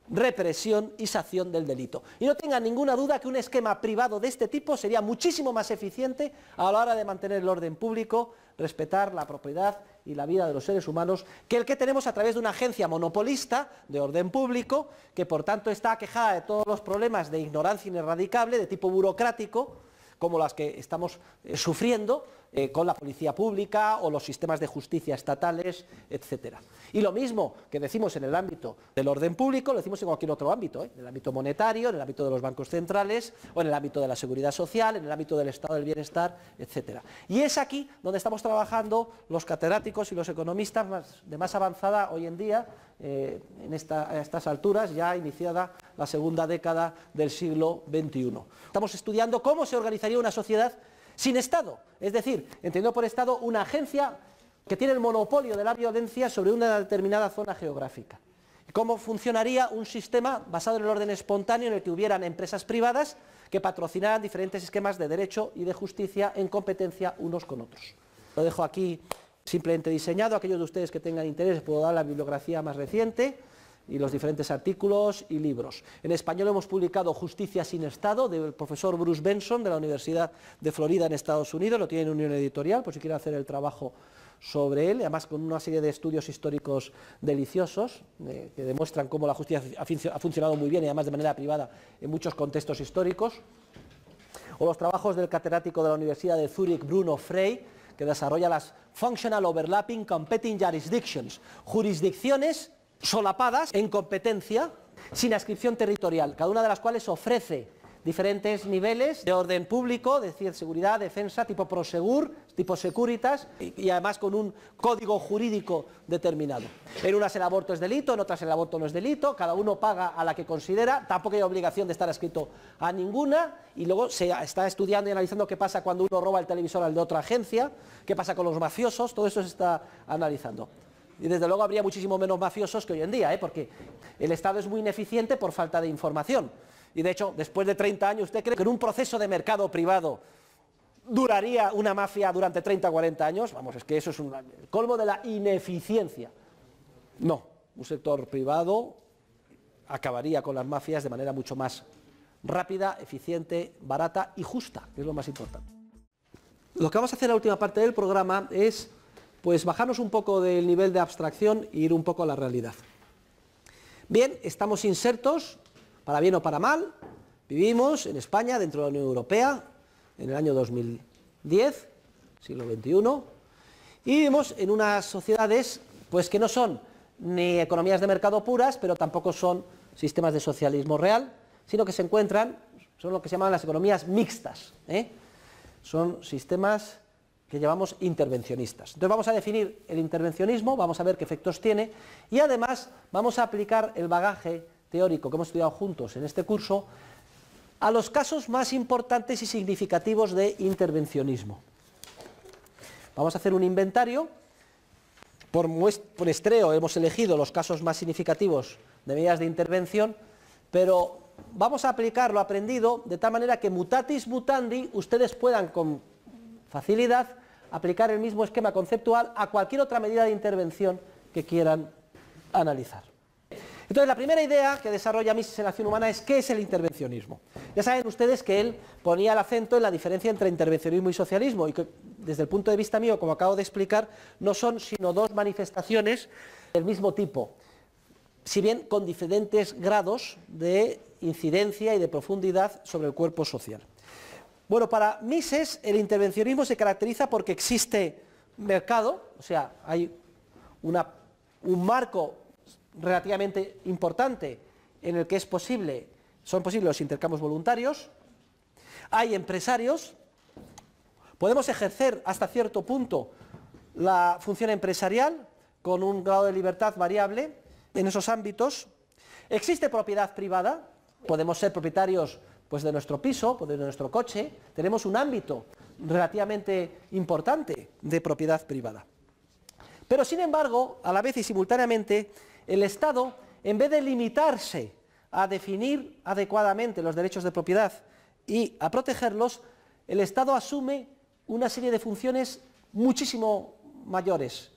represión y sanción del delito. Y no tengan ninguna duda que un esquema privado de este tipo sería muchísimo más eficiente a la hora de mantener el orden público, respetar la propiedad y la vida de los seres humanos, que el que tenemos a través de una agencia monopolista de orden público, que por tanto está aquejada de todos los problemas de ignorancia ineradicable, de tipo burocrático, como las que estamos sufriendo con la policía pública o los sistemas de justicia estatales, etcétera. Y lo mismo que decimos en el ámbito del orden público, lo decimos en cualquier otro ámbito, en el ámbito monetario, en el ámbito de los bancos centrales, o en el ámbito de la seguridad social, en el ámbito del estado del bienestar, etcétera. Y es aquí donde estamos trabajando los catedráticos y los economistas de más avanzada hoy en día, a estas alturas, ya iniciada la segunda década del siglo XXI. Estamos estudiando cómo se organizaría una sociedad sin Estado, es decir, entendiendo por Estado una agencia que tiene el monopolio de la violencia sobre una determinada zona geográfica. ¿Cómo funcionaría un sistema basado en el orden espontáneo en el que hubieran empresas privadas que patrocinaran diferentes esquemas de derecho y de justicia en competencia unos con otros? Lo dejo aquí simplemente diseñado. Aquellos de ustedes que tengan interés puedo dar la bibliografía más reciente y los diferentes artículos y libros. En español hemos publicado Justicia sin Estado, del profesor Bruce Benson, de la Universidad de Florida en Estados Unidos. Lo tiene en Unión Editorial, por si quieren hacer el trabajo sobre él, además con una serie de estudios históricos deliciosos que demuestran cómo la justicia ha funcionado muy bien y además de manera privada en muchos contextos históricos. O los trabajos del catedrático de la Universidad de Zúrich, Bruno Frey, que desarrolla las Functional Overlapping Competing Jurisdictions, jurisdicciones solapadas en competencia sin adscripción territorial, cada una de las cuales ofrece diferentes niveles de orden público, es decir, seguridad, defensa, tipo Prosegur, tipo Securitas, y además con un código jurídico determinado. En unas el aborto es delito, en otras el aborto no es delito, cada uno paga a la que considera, tampoco hay obligación de estar adscrito a ninguna, y luego se está estudiando y analizando qué pasa cuando uno roba el televisor al de otra agencia, qué pasa con los mafiosos, todo eso se está analizando. Y desde luego habría muchísimo menos mafiosos que hoy en día, porque el Estado es muy ineficiente por falta de información. Y de hecho, después de 30 años, ¿usted cree que en un proceso de mercado privado duraría una mafia durante 30 o 40 años? Vamos, es que eso es el colmo de la ineficiencia. No, un sector privado acabaría con las mafias de manera mucho más rápida, eficiente, barata y justa, que es lo más importante. Lo que vamos a hacer en la última parte del programa es pues bajarnos un poco del nivel de abstracción e ir un poco a la realidad. Bien, estamos insertos, para bien o para mal, vivimos en España, dentro de la Unión Europea, en el año 2010, siglo XXI, y vivimos en unas sociedades pues que no son ni economías de mercado puras, pero tampoco son sistemas de socialismo real, sino que se encuentran, son lo que se llaman las economías mixtas, son sistemas que llamamos intervencionistas. Entonces vamos a definir el intervencionismo, vamos a ver qué efectos tiene y además vamos a aplicar el bagaje teórico que hemos estudiado juntos en este curso a los casos más importantes y significativos de intervencionismo. Vamos a hacer un inventario. Por muestreo hemos elegido los casos más significativos de medidas de intervención, pero vamos a aplicar lo aprendido de tal manera que mutatis mutandi ustedes puedan con facilidad aplicar el mismo esquema conceptual a cualquier otra medida de intervención que quieran analizar. Entonces, la primera idea que desarrolla Mises en la acción humana es ¿qué es el intervencionismo? Ya saben ustedes que él ponía el acento en la diferencia entre intervencionismo y socialismo y que desde el punto de vista mío, como acabo de explicar, no son sino dos manifestaciones del mismo tipo, si bien con diferentes grados de incidencia y de profundidad sobre el cuerpo social. Bueno, para Mises el intervencionismo se caracteriza porque existe mercado, o sea, hay un marco relativamente importante en el que son posibles los intercambios voluntarios, hay empresarios, podemos ejercer hasta cierto punto la función empresarial con un grado de libertad variable en esos ámbitos, existe propiedad privada, podemos ser propietarios pues de nuestro piso, de nuestro coche, tenemos un ámbito relativamente importante de propiedad privada. Pero sin embargo, a la vez y simultáneamente, el Estado, en vez de limitarse a definir adecuadamente los derechos de propiedad y a protegerlos, el Estado asume una serie de funciones muchísimo mayores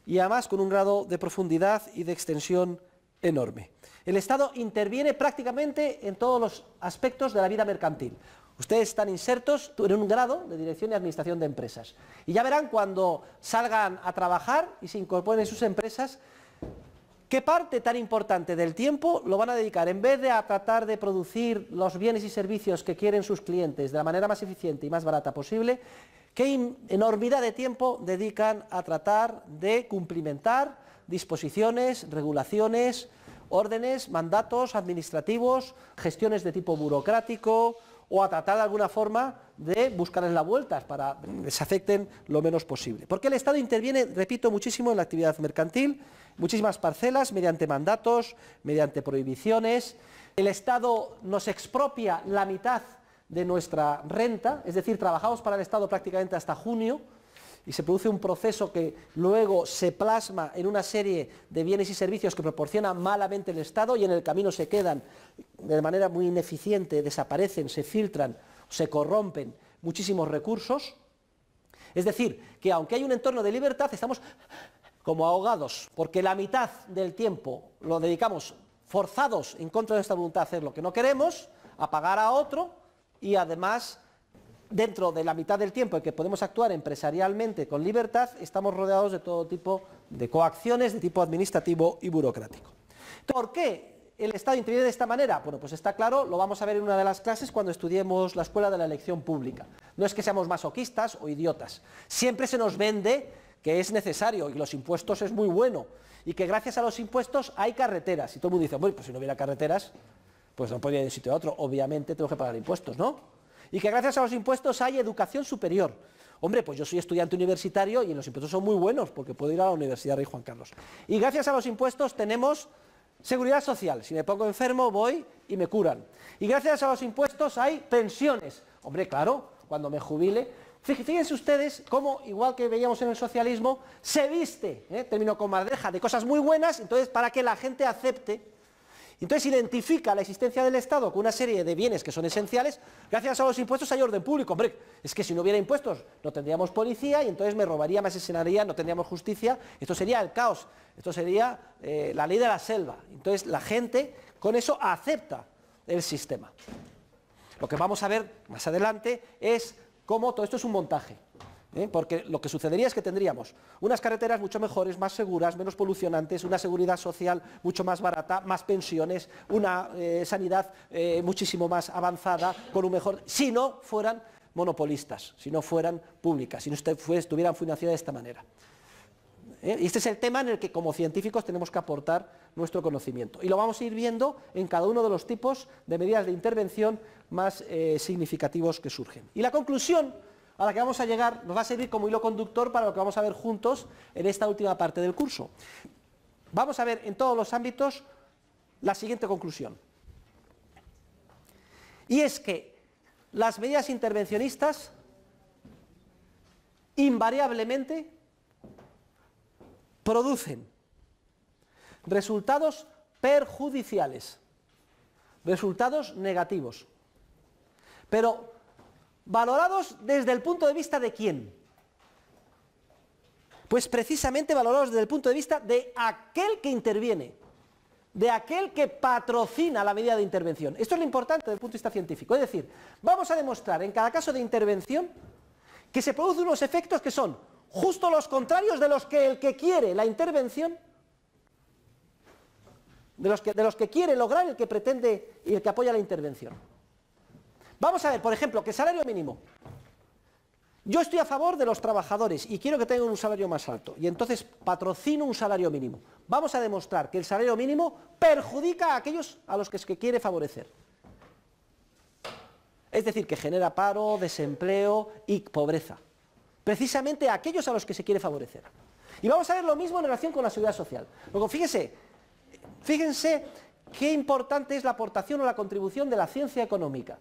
y además con un grado de profundidad y de extensión enorme. El Estado interviene prácticamente en todos los aspectos de la vida mercantil. Ustedes están insertos en un grado de dirección y administración de empresas. Y ya verán cuando salgan a trabajar y se incorporen en sus empresas, qué parte tan importante del tiempo lo van a dedicar, en vez de a tratar de producir los bienes y servicios que quieren sus clientes de la manera más eficiente y más barata posible, qué enormidad de tiempo dedican a tratar de cumplimentar disposiciones, regulaciones, órdenes, mandatos administrativos, gestiones de tipo burocrático o a tratar de alguna forma de buscarles las vueltas para que les afecten lo menos posible. Porque el Estado interviene, repito, muchísimo en la actividad mercantil, muchísimas parcelas, mediante mandatos, mediante prohibiciones. El Estado nos expropia la mitad de nuestra renta, es decir, trabajamos para el Estado prácticamente hasta junio, y se produce un proceso que luego se plasma en una serie de bienes y servicios que proporciona malamente el Estado y en el camino se quedan de manera muy ineficiente, desaparecen, se filtran, se corrompen muchísimos recursos. Es decir, que aunque hay un entorno de libertad, estamos como ahogados, porque la mitad del tiempo lo dedicamos forzados en contra de nuestra voluntad a hacer lo que no queremos, a pagar a otro, y además dentro de la mitad del tiempo en que podemos actuar empresarialmente con libertad, estamos rodeados de todo tipo de coacciones de tipo administrativo y burocrático. ¿Por qué el Estado interviene de esta manera? Bueno, pues está claro, lo vamos a ver en una de las clases cuando estudiemos la escuela de la elección pública. No es que seamos masoquistas o idiotas, siempre se nos vende que es necesario y los impuestos es muy bueno y que gracias a los impuestos hay carreteras. Y todo el mundo dice, bueno, pues si no hubiera carreteras, pues no podría ir de un sitio a otro, obviamente tengo que pagar impuestos, ¿no? Y que gracias a los impuestos hay educación superior. Hombre, pues yo soy estudiante universitario y los impuestos son muy buenos porque puedo ir a la Universidad Rey Juan Carlos. Y gracias a los impuestos tenemos seguridad social. Si me pongo enfermo voy y me curan. Y gracias a los impuestos hay pensiones. Hombre, claro, cuando me jubile. Fíjense ustedes cómo, igual que veíamos en el socialismo, se viste, término comadreja, de cosas muy buenas, entonces para que la gente acepte. Entonces identifica la existencia del Estado con una serie de bienes que son esenciales. Gracias a los impuestos hay orden público. Hombre, es que si no hubiera impuestos no tendríamos policía y entonces me robaría, me asesinaría, no tendríamos justicia. Esto sería el caos, esto sería la ley de la selva. Entonces la gente con eso acepta el sistema. Lo que vamos a ver más adelante es cómo todo esto es un montaje. Porque lo que sucedería es que tendríamos unas carreteras mucho mejores, más seguras, menos polucionantes, una seguridad social mucho más barata, más pensiones, una sanidad muchísimo más avanzada, con un mejor, si no fueran monopolistas, si no fueran públicas, si no estuvieran financiadas de esta manera. Y este es el tema en el que como científicos tenemos que aportar nuestro conocimiento. Y lo vamos a ir viendo en cada uno de los tipos de medidas de intervención más significativos que surgen. Y la conclusión a la que vamos a llegar nos va a servir como hilo conductor para lo que vamos a ver juntos en esta última parte del curso. Vamos a ver en todos los ámbitos la siguiente conclusión. Y es que las medidas intervencionistas invariablemente producen resultados perjudiciales, resultados negativos, pero ¿valorados desde el punto de vista de quién? Pues precisamente valorados desde el punto de vista de aquel que interviene, de aquel que patrocina la medida de intervención. Esto es lo importante desde el punto de vista científico. Es decir, vamos a demostrar en cada caso de intervención que se producen unos efectos que son justo los contrarios de los que el que quiere la intervención, de los que quiere lograr el que pretende y el que apoya la intervención. Vamos a ver, por ejemplo, que salario mínimo. Yo estoy a favor de los trabajadores y quiero que tengan un salario más alto y entonces patrocino un salario mínimo. Vamos a demostrar que el salario mínimo perjudica a aquellos a los que quiere favorecer. Es decir, que genera paro, desempleo y pobreza. Precisamente a aquellos a los que se quiere favorecer. Y vamos a ver lo mismo en relación con la seguridad social. Luego, fíjense qué importante es la aportación o la contribución de la ciencia económica.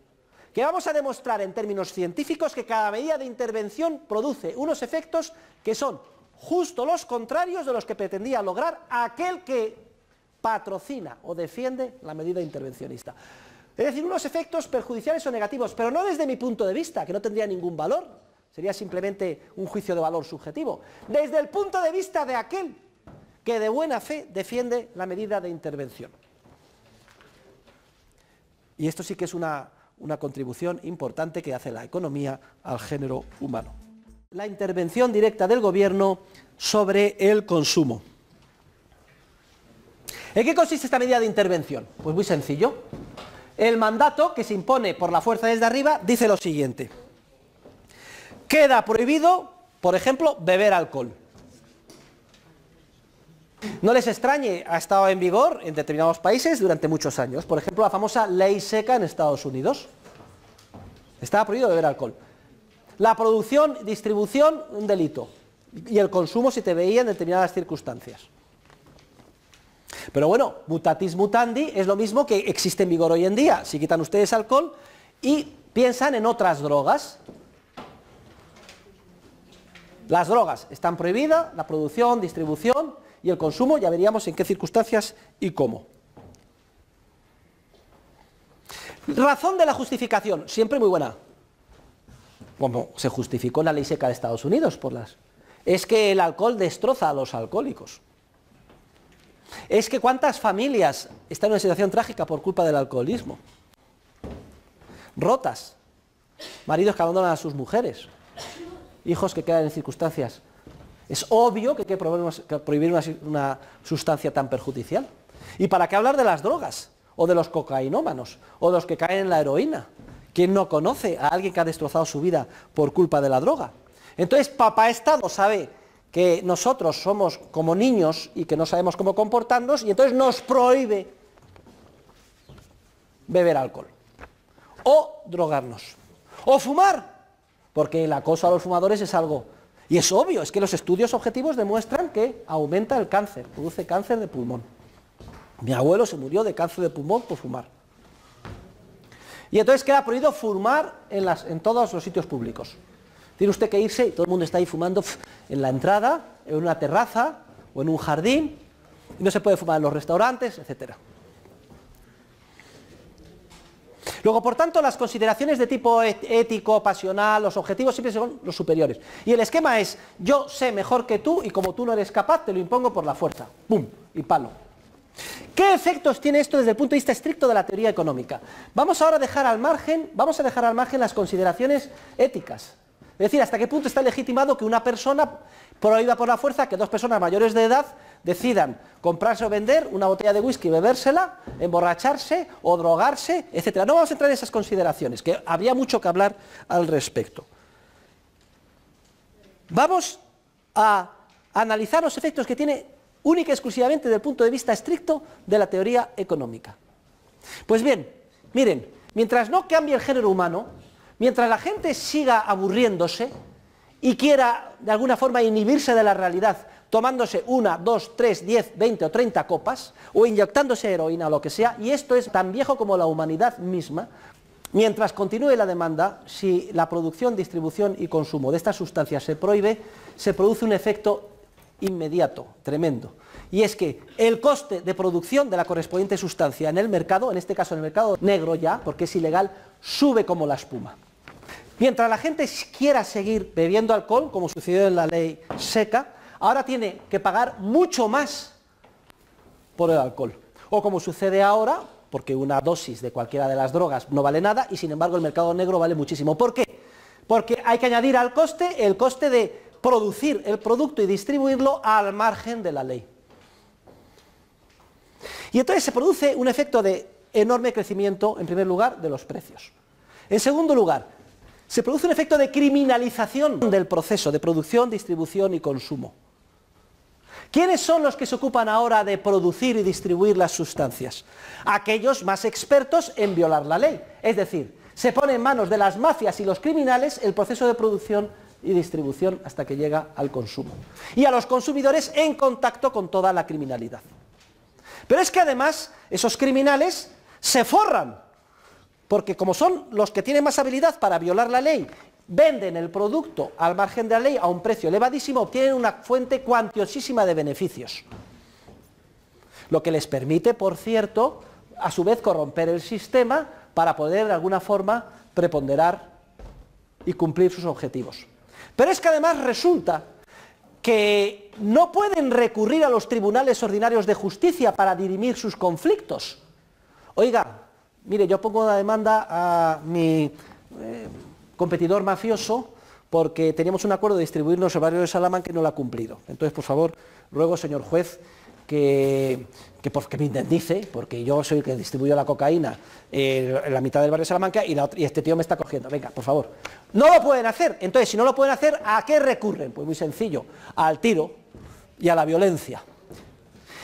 Que vamos a demostrar en términos científicos que cada medida de intervención produce unos efectos que son justo los contrarios de los que pretendía lograr aquel que patrocina o defiende la medida intervencionista. Es decir, unos efectos perjudiciales o negativos, pero no desde mi punto de vista, que no tendría ningún valor, sería simplemente un juicio de valor subjetivo, desde el punto de vista de aquel que de buena fe defiende la medida de intervención. Y esto sí que es una contribución importante que hace la economía al género humano. La intervención directa del gobierno sobre el consumo. ¿En qué consiste esta medida de intervención? Pues muy sencillo. El mandato que se impone por la fuerza desde arriba dice lo siguiente. Queda prohibido, por ejemplo, beber alcohol. No les extrañe, ha estado en vigor en determinados países durante muchos años. Por ejemplo, la famosa ley seca en Estados Unidos. Estaba prohibido beber alcohol. La producción, distribución, un delito. Y el consumo se te veía en determinadas circunstancias. Pero bueno, mutatis mutandi es lo mismo que existe en vigor hoy en día. Si quitan ustedes alcohol y piensan en otras drogas. Las drogas están prohibidas, la producción, distribución y el consumo, ya veríamos en qué circunstancias y cómo. Razón de la justificación, siempre muy buena. Como se justificó en la ley seca de Estados Unidos, es que el alcohol destroza a los alcohólicos. Es que cuántas familias están en una situación trágica por culpa del alcoholismo. Rotas, maridos que abandonan a sus mujeres, hijos que quedan en circunstancias. Es obvio que hay que prohibir una sustancia tan perjudicial. ¿Y para qué hablar de las drogas? O de los cocainómanos, o de los que caen en la heroína. ¿Quién no conoce a alguien que ha destrozado su vida por culpa de la droga? Entonces, Papá Estado sabe que nosotros somos como niños y que no sabemos cómo comportarnos, y entonces nos prohíbe beber alcohol, o drogarnos, o fumar, porque el acoso a los fumadores es algo, y es obvio, es que los estudios objetivos demuestran que aumenta el cáncer, produce cáncer de pulmón. Mi abuelo se murió de cáncer de pulmón por fumar. Y entonces queda prohibido fumar en todos los sitios públicos. Tiene usted que irse y todo el mundo está ahí fumando en la entrada, en una terraza o en un jardín, y no se puede fumar en los restaurantes, etc. Luego, por tanto, las consideraciones de tipo ético, pasional, los objetivos siempre son los superiores. Y el esquema es, yo sé mejor que tú y como tú no eres capaz, te lo impongo por la fuerza. ¡Pum! Y palo. ¿Qué efectos tiene esto desde el punto de vista estricto de la teoría económica? Vamos ahora a dejar al margen las consideraciones éticas. Es decir, hasta qué punto está legitimado que una persona prohíba por la fuerza que dos personas mayores de edad decidan comprarse o vender una botella de whisky, bebérsela, emborracharse o drogarse, etc. No vamos a entrar en esas consideraciones, que habría mucho que hablar al respecto. Vamos a analizar los efectos que tiene única y exclusivamente desde el punto de vista estricto de la teoría económica. Pues bien, miren, mientras no cambie el género humano, mientras la gente siga aburriéndose y quiera de alguna forma inhibirse de la realidad, tomándose 1, 2, 3, 10, 20 o 30 copas, o inyectándose heroína o lo que sea, y esto es tan viejo como la humanidad misma, mientras continúe la demanda, si la producción, distribución y consumo de estas sustancias se prohíbe, se produce un efecto inmediato, tremendo, y es que el coste de producción de la correspondiente sustancia en el mercado, en este caso en el mercado negro ya, porque es ilegal, sube como la espuma. Mientras la gente quiera seguir bebiendo alcohol, como sucedió en la ley seca, ahora tiene que pagar mucho más por el alcohol. O como sucede ahora, porque una dosis de cualquiera de las drogas no vale nada, y sin embargo el mercado negro vale muchísimo. ¿Por qué? Porque hay que añadir al coste el coste de producir el producto y distribuirlo al margen de la ley. Y entonces se produce un efecto de enorme crecimiento, en primer lugar, de los precios. En segundo lugar, se produce un efecto de criminalización del proceso de producción, distribución y consumo. ¿Quiénes son los que se ocupan ahora de producir y distribuir las sustancias? Aquellos más expertos en violar la ley. Es decir, se pone en manos de las mafias y los criminales el proceso de producción y distribución hasta que llega al consumo. Y a los consumidores en contacto con toda la criminalidad. Pero es que además esos criminales se forran, porque como son los que tienen más habilidad para violar la ley, venden el producto al margen de la ley a un precio elevadísimo, obtienen una fuente cuantiosísima de beneficios. Lo que les permite, por cierto, a su vez corromper el sistema para poder de alguna forma preponderar y cumplir sus objetivos. Pero es que además resulta que no pueden recurrir a los tribunales ordinarios de justicia para dirimir sus conflictos. Oiga, mire, yo pongo una demanda a mi competidor mafioso porque teníamos un acuerdo de distribuirnos el barrio de Salamanca y no lo ha cumplido. Entonces, por favor, ruego, señor juez, que me indemnice, porque yo soy el que distribuyó la cocaína en la mitad del barrio de Salamanca y este tío me está cogiendo. Venga, por favor. No lo pueden hacer. Entonces, si no lo pueden hacer, ¿a qué recurren? Pues muy sencillo, al tiro y a la violencia.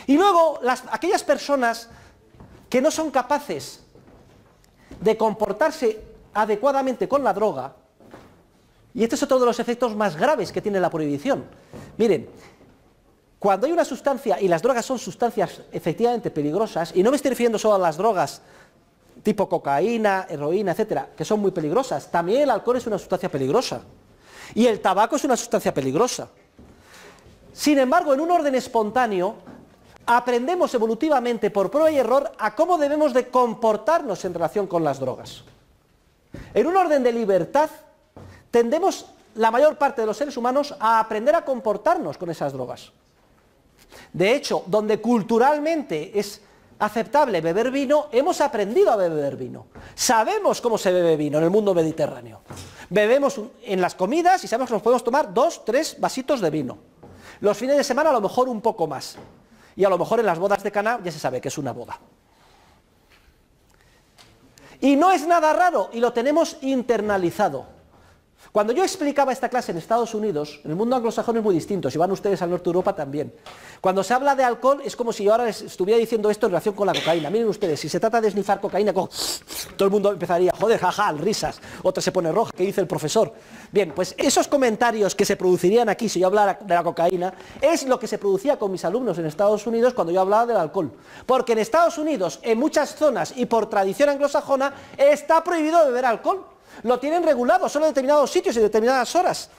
Y luego, aquellas personas que no son capaces de comportarse adecuadamente con la droga, y este es otro de los efectos más graves que tiene la prohibición. Miren, cuando hay una sustancia, y las drogas son sustancias efectivamente peligrosas, y no me estoy refiriendo solo a las drogas tipo cocaína, heroína, etcétera, que son muy peligrosas. También el alcohol es una sustancia peligrosa. Y el tabaco es una sustancia peligrosa. Sin embargo, en un orden espontáneo, aprendemos evolutivamente por prueba y error a cómo debemos de comportarnos en relación con las drogas. En un orden de libertad, tendemos la mayor parte de los seres humanos a aprender a comportarnos con esas drogas. De hecho, donde culturalmente es aceptable beber vino, hemos aprendido a beber vino. Sabemos cómo se bebe vino en el mundo mediterráneo. Bebemos en las comidas y sabemos que nos podemos tomar 2, 3 vasitos de vino. Los fines de semana a lo mejor un poco más. Y a lo mejor en las bodas de Caná ya se sabe que es una boda. Y no es nada raro, y lo tenemos internalizado. Cuando yo explicaba esta clase en Estados Unidos, en el mundo anglosajón es muy distinto, si van ustedes al norte de Europa también. Cuando se habla de alcohol es como si yo ahora les estuviera diciendo esto en relación con la cocaína. Miren ustedes, si se trata de esnifar cocaína, todo el mundo empezaría, joder, jaja, risas, otra se pone roja, ¿qué dice el profesor? Bien, pues esos comentarios que se producirían aquí si yo hablara de la cocaína, es lo que se producía con mis alumnos en Estados Unidos cuando yo hablaba del alcohol. Porque en Estados Unidos, en muchas zonas y por tradición anglosajona, está prohibido beber alcohol. Lo tienen regulado, solo en determinados sitios y en determinadas horas.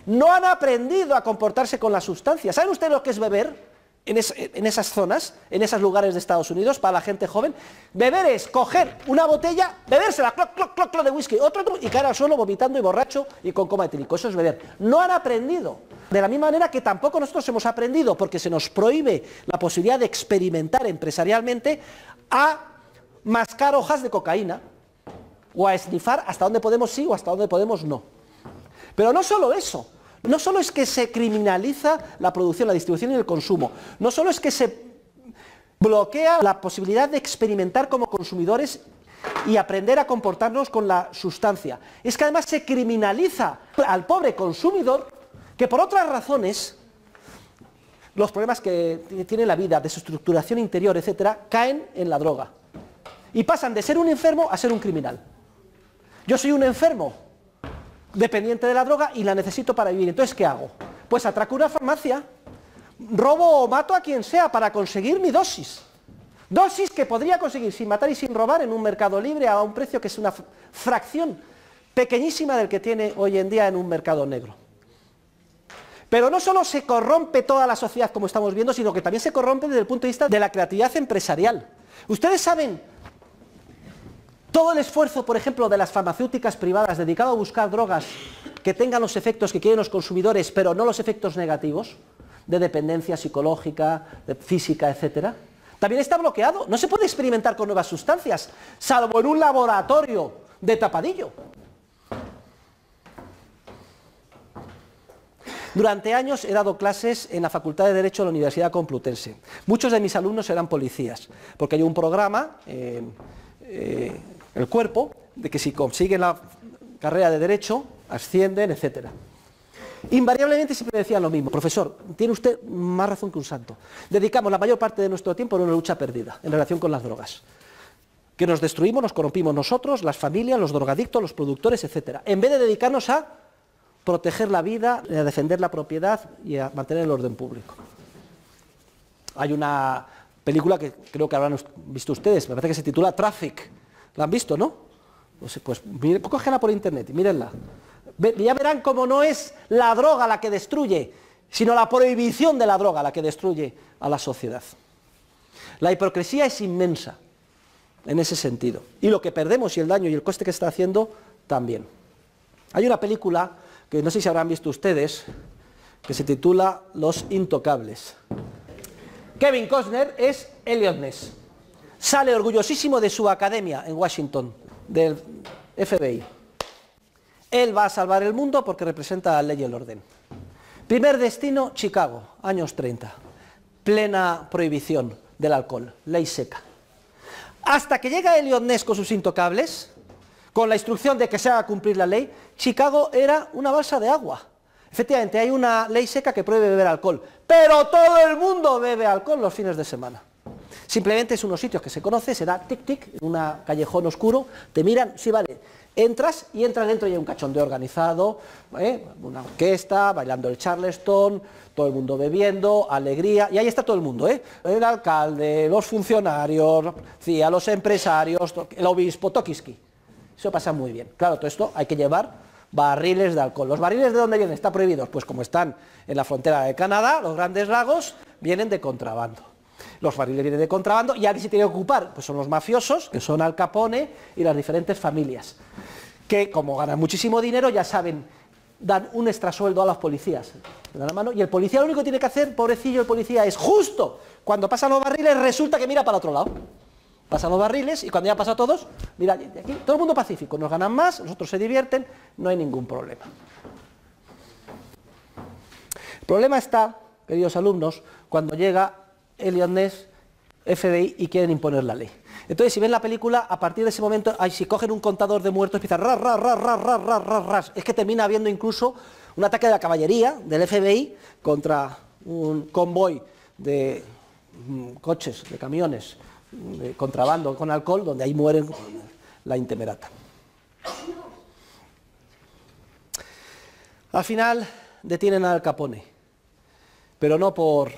No han aprendido a comportarse con las sustancias. ¿Saben ustedes lo que es beber en esas zonas, en esos lugares de Estados Unidos, para la gente joven? Beber es coger una botella, bebérsela, cloc, cloc, cloc, cloc de whisky, otro, y caer al suelo vomitando y borracho y con coma etílico. Eso es beber. No han aprendido. De la misma manera que tampoco nosotros hemos aprendido, porque se nos prohíbe la posibilidad de experimentar empresarialmente, a mascar hojas de cocaína, o a esnifar hasta donde podemos sí o hasta donde podemos no. Pero no solo eso, no solo es que se criminaliza la producción, la distribución y el consumo, no solo es que se bloquea la posibilidad de experimentar como consumidores y aprender a comportarnos con la sustancia, es que además se criminaliza al pobre consumidor que por otras razones, los problemas que tiene la vida, de su estructuración interior, etcétera, caen en la droga y pasan de ser un enfermo a ser un criminal. Yo soy un enfermo dependiente de la droga y la necesito para vivir. Entonces, ¿qué hago? Pues atraco una farmacia, robo o mato a quien sea para conseguir mi dosis. Dosis que podría conseguir sin matar y sin robar en un mercado libre a un precio que es una fracción pequeñísima del que tiene hoy en día en un mercado negro. Pero no solo se corrompe toda la sociedad como estamos viendo, sino que también se corrompe desde el punto de vista de la creatividad empresarial. Ustedes saben todo el esfuerzo, por ejemplo, de las farmacéuticas privadas dedicado a buscar drogas que tengan los efectos que quieren los consumidores, pero no los efectos negativos, de dependencia psicológica, de física, etcétera, también está bloqueado. No se puede experimentar con nuevas sustancias, salvo en un laboratorio de tapadillo. Durante años he dado clases en la Facultad de Derecho de la Universidad Complutense. Muchos de mis alumnos eran policías, porque hay un programa el cuerpo, de que si consiguen la carrera de Derecho, ascienden, etc. Invariablemente siempre decían lo mismo: profesor, tiene usted más razón que un santo. Dedicamos la mayor parte de nuestro tiempo a una lucha perdida en relación con las drogas. Que nos destruimos, nos corrompimos nosotros, las familias, los drogadictos, los productores, etc. En vez de dedicarnos a proteger la vida, a defender la propiedad y a mantener el orden público. Hay una película que creo que habrán visto ustedes, me parece que se titula Traffic. ¿La han visto, no? Pues cógenla por internet y mírenla. Ya verán cómo no es la droga la que destruye, sino la prohibición de la droga la que destruye a la sociedad. La hipocresía es inmensa en ese sentido. Y lo que perdemos y el daño y el coste que está haciendo también. Hay una película que no sé si habrán visto ustedes, que se titula Los Intocables. Kevin Costner es Elliot Ness. Sale orgullosísimo de su academia en Washington, del FBI. Él va a salvar el mundo porque representa la ley y el orden. Primer destino, Chicago, años 30. Plena prohibición del alcohol, ley seca. Hasta que llega Elliot Ness con sus intocables, con la instrucción de que se haga cumplir la ley, Chicago era una balsa de agua. Efectivamente, hay una ley seca que prohíbe beber alcohol, pero todo el mundo bebe alcohol los fines de semana. Simplemente es unos sitios que se conoce, se da tic-tic, en un callejón oscuro, te miran, sí vale, Entras dentro y hay un cachondeo organizado, una orquesta, bailando el Charleston, todo el mundo bebiendo, alegría, y ahí está todo el mundo, el alcalde, los funcionarios, los empresarios, el obispo, Tokiski. Eso pasa muy bien. Claro, todo esto hay que llevar barriles de alcohol. ¿Los barriles de dónde vienen? ¿Están prohibidos? Pues como están en la frontera de Canadá, los Grandes Lagos, vienen de contrabando. Los barriles vienen de contrabando y alguien se tiene que ocupar, pues son los mafiosos, que son Al Capone y las diferentes familias, que como ganan muchísimo dinero, ya saben, dan un extrasueldo a los policías, le dan la mano, y el policía lo único que tiene que hacer, pobrecillo el policía, es justo cuando pasan los barriles, resulta que mira para otro lado. Pasan los barriles y cuando ya han pasado todos, mira, aquí todo el mundo pacífico, nos ganan más, los otros se divierten, no hay ningún problema. El problema está, queridos alumnos, cuando llega Eliot Ness, FBI, y quieren imponer la ley. Entonces, si ven la película, a partir de ese momento, si cogen un contador de muertos, empiezan ras. Es que termina habiendo incluso un ataque de la caballería del FBI contra un convoy de coches, de camiones, de contrabando con alcohol, donde ahí mueren la intemerata. Al final detienen a Al Capone, pero no por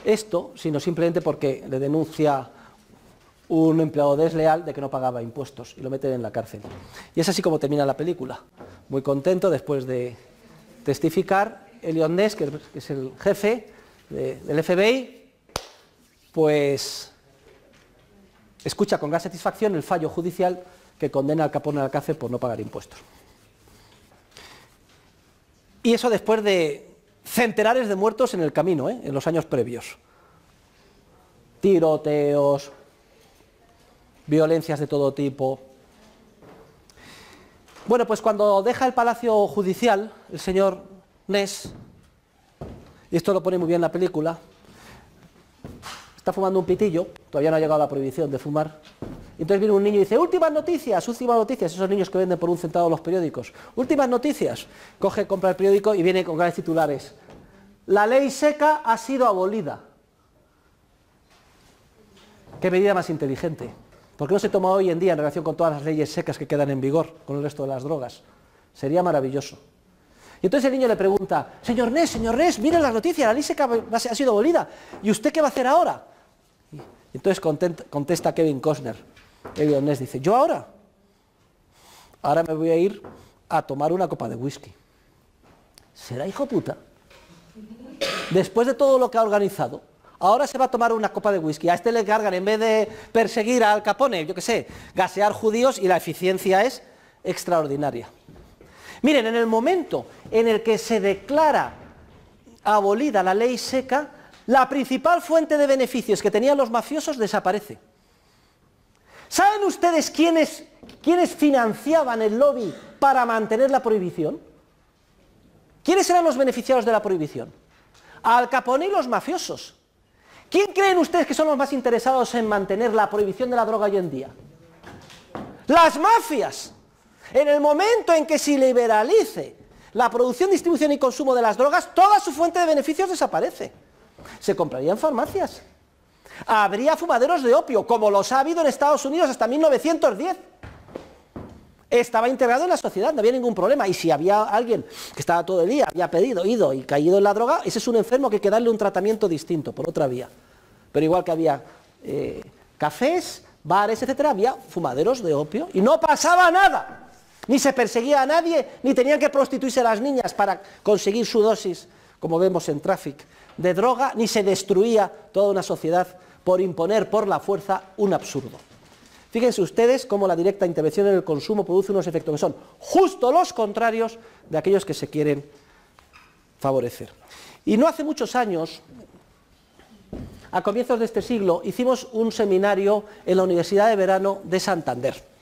esto, sino simplemente porque le denuncia un empleado desleal de que no pagaba impuestos y lo meten en la cárcel. Y es así como termina la película. Muy contento, después de testificar, Eliot Ness, que es el jefe del FBI, pues escucha con gran satisfacción el fallo judicial que condena a Al Capone a la cárcel por no pagar impuestos. Y eso después de centenares de muertos en el camino, en los años previos. Tiroteos, violencias de todo tipo. Bueno, pues cuando deja el palacio judicial, el señor Ness, y esto lo pone muy bien en la película, está fumando un pitillo, todavía no ha llegado la prohibición de fumar, y entonces viene un niño y dice, últimas noticias, esos niños que venden por un centavo los periódicos, últimas noticias, compra el periódico y viene con grandes titulares, la ley seca ha sido abolida. ¿Qué medida más inteligente? ¿Por qué no se toma hoy en día en relación con todas las leyes secas que quedan en vigor con el resto de las drogas? Sería maravilloso. Y entonces el niño le pregunta, señor Ness, miren las noticias, la ley seca ha sido abolida, ¿y usted qué va a hacer ahora? Y entonces contesta Kevin Costner, Eliot Ness dice, ¿yo ahora me voy a ir a tomar una copa de whisky? ¿Será hijo puta? Después de todo lo que ha organizado, ahora se va a tomar una copa de whisky. A este le cargan, en vez de perseguir a Al Capone, yo qué sé, gasear judíos, y la eficiencia es extraordinaria. Miren, en el momento en el que se declara abolida la ley seca, la principal fuente de beneficios que tenían los mafiosos desaparece. ¿Saben ustedes quiénes financiaban el lobby para mantener la prohibición? ¿Quiénes eran los beneficiados de la prohibición? Al Capone y los mafiosos. ¿Quién creen ustedes que son los más interesados en mantener la prohibición de la droga hoy en día? Las mafias. En el momento en que se liberalice la producción, distribución y consumo de las drogas, toda su fuente de beneficios desaparece. Se comprarían farmacias. Habría fumaderos de opio, como los ha habido en Estados Unidos hasta 1910. Estaba integrado en la sociedad, no había ningún problema. Y si había alguien que estaba todo el día, había ido y caído en la droga, ese es un enfermo que hay que darle un tratamiento distinto, por otra vía. Pero igual que había cafés, bares, etcétera, había fumaderos de opio y no pasaba nada. Ni se perseguía a nadie, ni tenían que prostituirse las niñas para conseguir su dosis, como vemos en Traffic, de droga, ni se destruía toda una sociedad por imponer por la fuerza un absurdo. Fíjense ustedes cómo la directa intervención en el consumo produce unos efectos que son justo los contrarios de aquellos que se quieren favorecer. Y no hace muchos años, a comienzos de este siglo, hicimos un seminario en la Universidad de Verano de Santander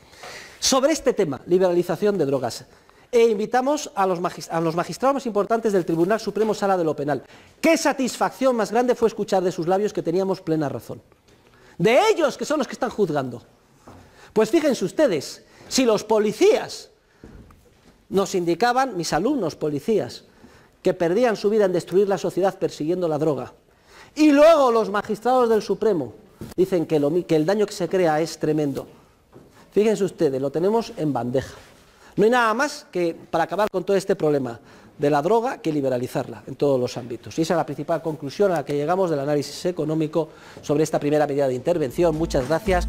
sobre este tema, liberalización de drogas, e invitamos a los magistrados más importantes del Tribunal Supremo Sala de lo Penal. ¡Qué satisfacción más grande fue escuchar de sus labios que teníamos plena razón! De ellos, que son los que están juzgando. Pues fíjense ustedes, si los policías nos indicaban, mis alumnos policías, que perdían su vida en destruir la sociedad persiguiendo la droga, y luego los magistrados del Supremo dicen que el daño que se crea es tremendo. Fíjense ustedes, lo tenemos en bandeja. No hay nada más que para acabar con todo este problema de la droga que liberalizarla en todos los ámbitos. Y esa es la principal conclusión a la que llegamos del análisis económico sobre esta primera medida de intervención. Muchas gracias.